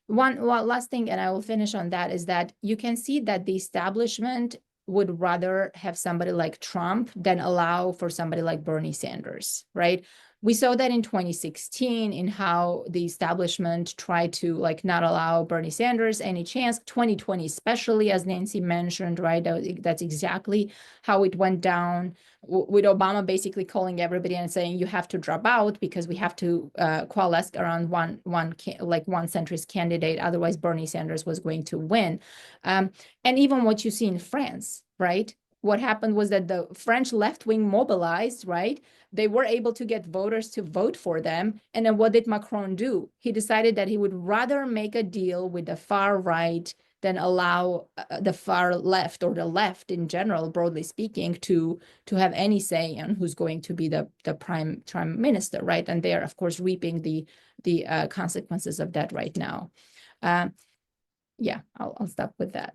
one last thing, and I will finish on that, is that you can see that the establishment would rather have somebody like Trump than allow for somebody like Bernie Sanders, right? We saw that in 2016 in how the establishment tried to like not allow Bernie Sanders any chance. 2020, especially, as Nancy mentioned, right? That's exactly how it went down, with Obama basically calling everybody and saying you have to drop out because we have to coalesce around one centrist candidate. Otherwise, Bernie Sanders was going to win. And even what you see in France, right? What happened was that the French left wing mobilized, right? They were able to get voters to vote for them. And then what did Macron do? He decided that he would rather make a deal with the far right then allow the far left or the left in general, broadly speaking, to have any say on who's going to be the prime minister, right? And they are, of course, reaping the consequences of that right now. Yeah, I'll stop with that.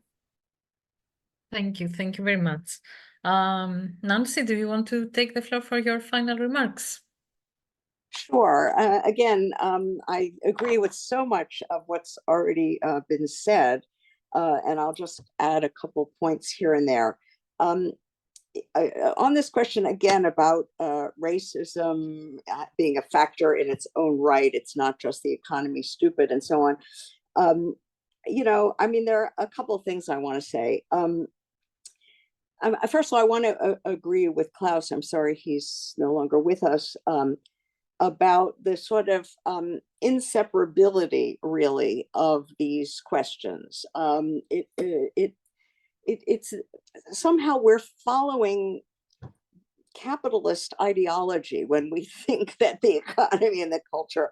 Thank you very much. Nancy, do you want to take the floor for your final remarks? Sure. Again, I agree with so much of what's already been said, and I'll just add a couple points here and there. On this question again about racism being a factor in its own right, it's not just the economy, stupid, and so on. You know, I mean, there are a couple of things I want to say. First of all, I want to agree with Klaus. I'm sorry he's no longer with us. About the sort of inseparability, really, of these questions. It's somehow we're following capitalist ideology when we think that the economy and the culture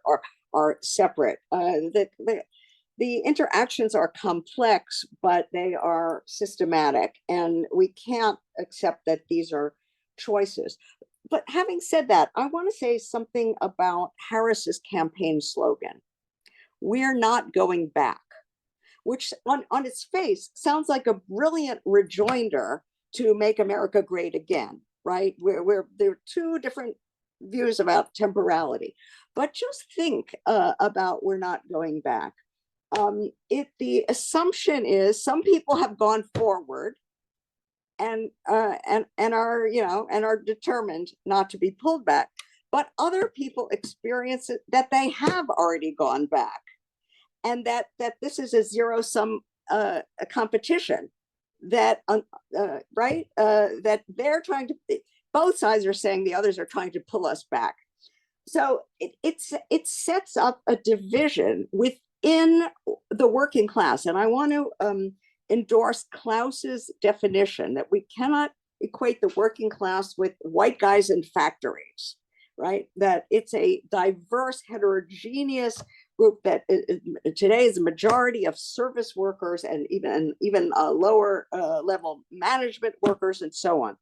are separate. The interactions are complex, but they are systematic, and we can't accept that these are choices. But having said that, I want to say something about Harris's campaign slogan, "We're not going back," which on its face sounds like a brilliant rejoinder to Make America Great Again, right? Where there are two different views about temporality. But just think about "we're not going back." The assumption is some people have gone forward and are, you know, and are determined not to be pulled back, but other people experience it that they have already gone back, and that this is a zero-sum competition, that right, that they're trying to, both sides are saying the others are trying to pull us back. So it sets up a division within the working class, and I want to endorse Klaus's definition that we cannot equate the working class with white guys in factories, right? That it's a diverse, heterogeneous group that today is a majority of service workers and even lower level management workers and so on.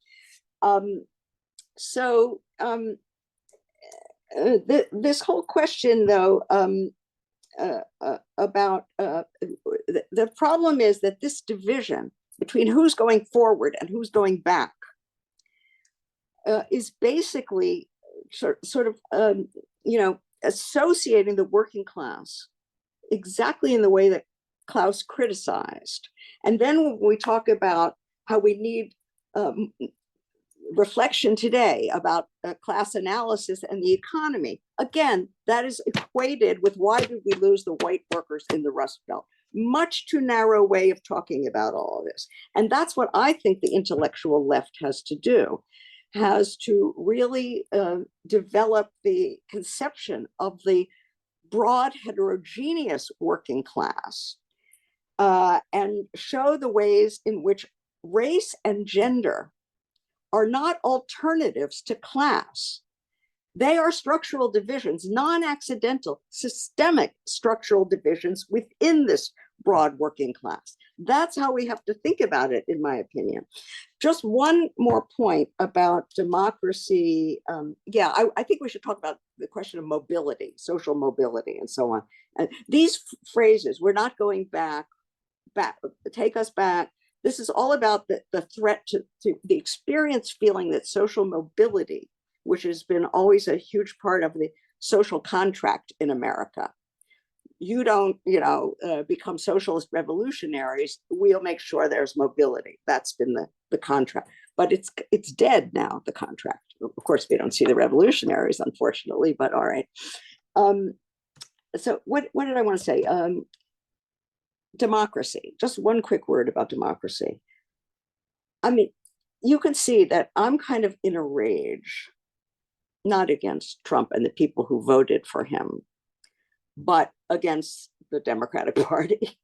This whole question, though, about the problem is that this division between who's going forward and who's going back is basically sort of you know, associating the working class exactly in the way that Klaus criticized. And then when we talk about how we need reflection today about class analysis and the economy, again, that is equated with why did we lose the white workers in the Rust Belt? Much too narrow way of talking about all of this. And that's what I think the intellectual left has to do, has to really develop the conception of the broad heterogeneous working class and show the ways in which race and gender are not alternatives to class. They are structural divisions, non-accidental, systemic structural divisions within this broad working class. That's how we have to think about it, in my opinion. Just one more point about democracy. I think we should talk about the question of mobility, social mobility, and so on. And these phrases, "we're not going back, take us back," this is all about the threat to the experience feeling that social mobility, which has been always a huge part of the social contract in America. You don't, become socialist revolutionaries. We'll make sure there's mobility. That's been the contract, but it's dead now, the contract. Of course, we don't see the revolutionaries, unfortunately, but all right. So what did I want to say? Democracy, just one quick word about democracy. I mean, you can see that I'm kind of in a rage, not against Trump and the people who voted for him, but against the Democratic Party.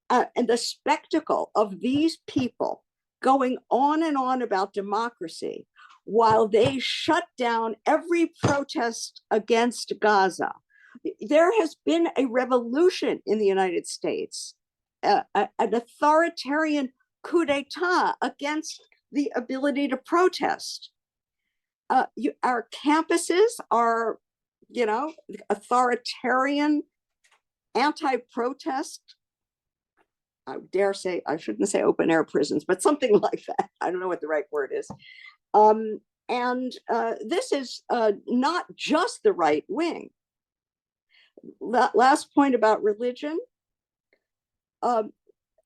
And the spectacle of these people going on and on about democracy while they shut down every protest against Gaza. There has been a revolution in the United States an authoritarian coup d'etat against the ability to protest. Our campuses are, you know, authoritarian, anti-protest. I dare say, I shouldn't say open air prisons, but something like that. I don't know what the right word is. This is not just the right wing. Last point about religion.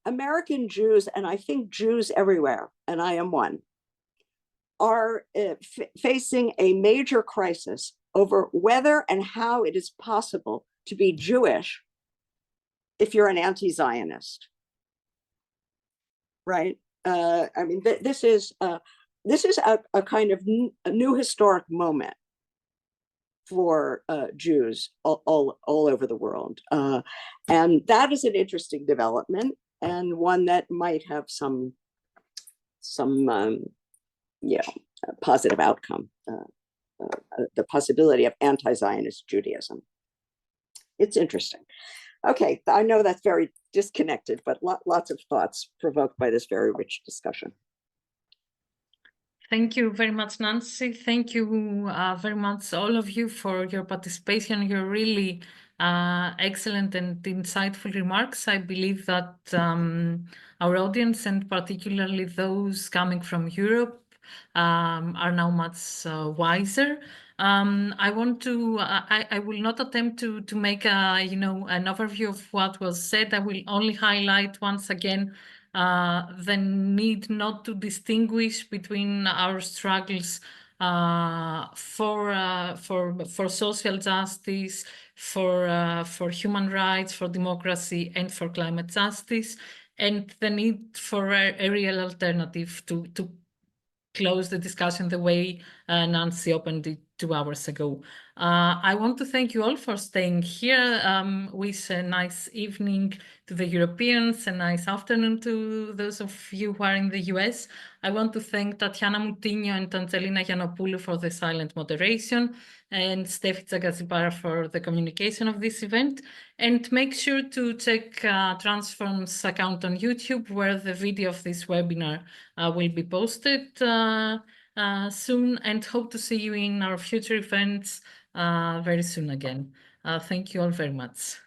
American Jews, and I think Jews everywhere, and I am one, are facing a major crisis over whether and how it is possible to be Jewish if you're an anti-Zionist, right? I mean, this is a kind of a new historic moment for Jews all over the world, and that is an interesting development, and one that might have some positive outcome, the possibility of anti-Zionist Judaism. It's interesting. Okay, I know that's very disconnected, but lots of thoughts provoked by this very rich discussion. Thank you very much, Nancy. Thank you very much, all of you, for your participation. Your really excellent and insightful remarks. I believe that our audience, and particularly those coming from Europe, are now much wiser. I will not attempt to make an overview of what was said. I will only highlight once again the need not to distinguish between our struggles for social justice, for human rights, for democracy, and for climate justice, and the need for a real alternative to close the discussion the way Nancy opened it 2 hours ago. I want to thank you all for staying here. Wish a nice evening to the Europeans, a nice afternoon to those of you who are in the US. I want to thank Tatiana Moutinho and Angelina Giannopoulou for the silent moderation, and Steffi Tsagazipara for the communication of this event. And make sure to check Transform's account on YouTube, where the video of this webinar will be posted soon, and hope to see you in our future events very soon again. Thank you all very much.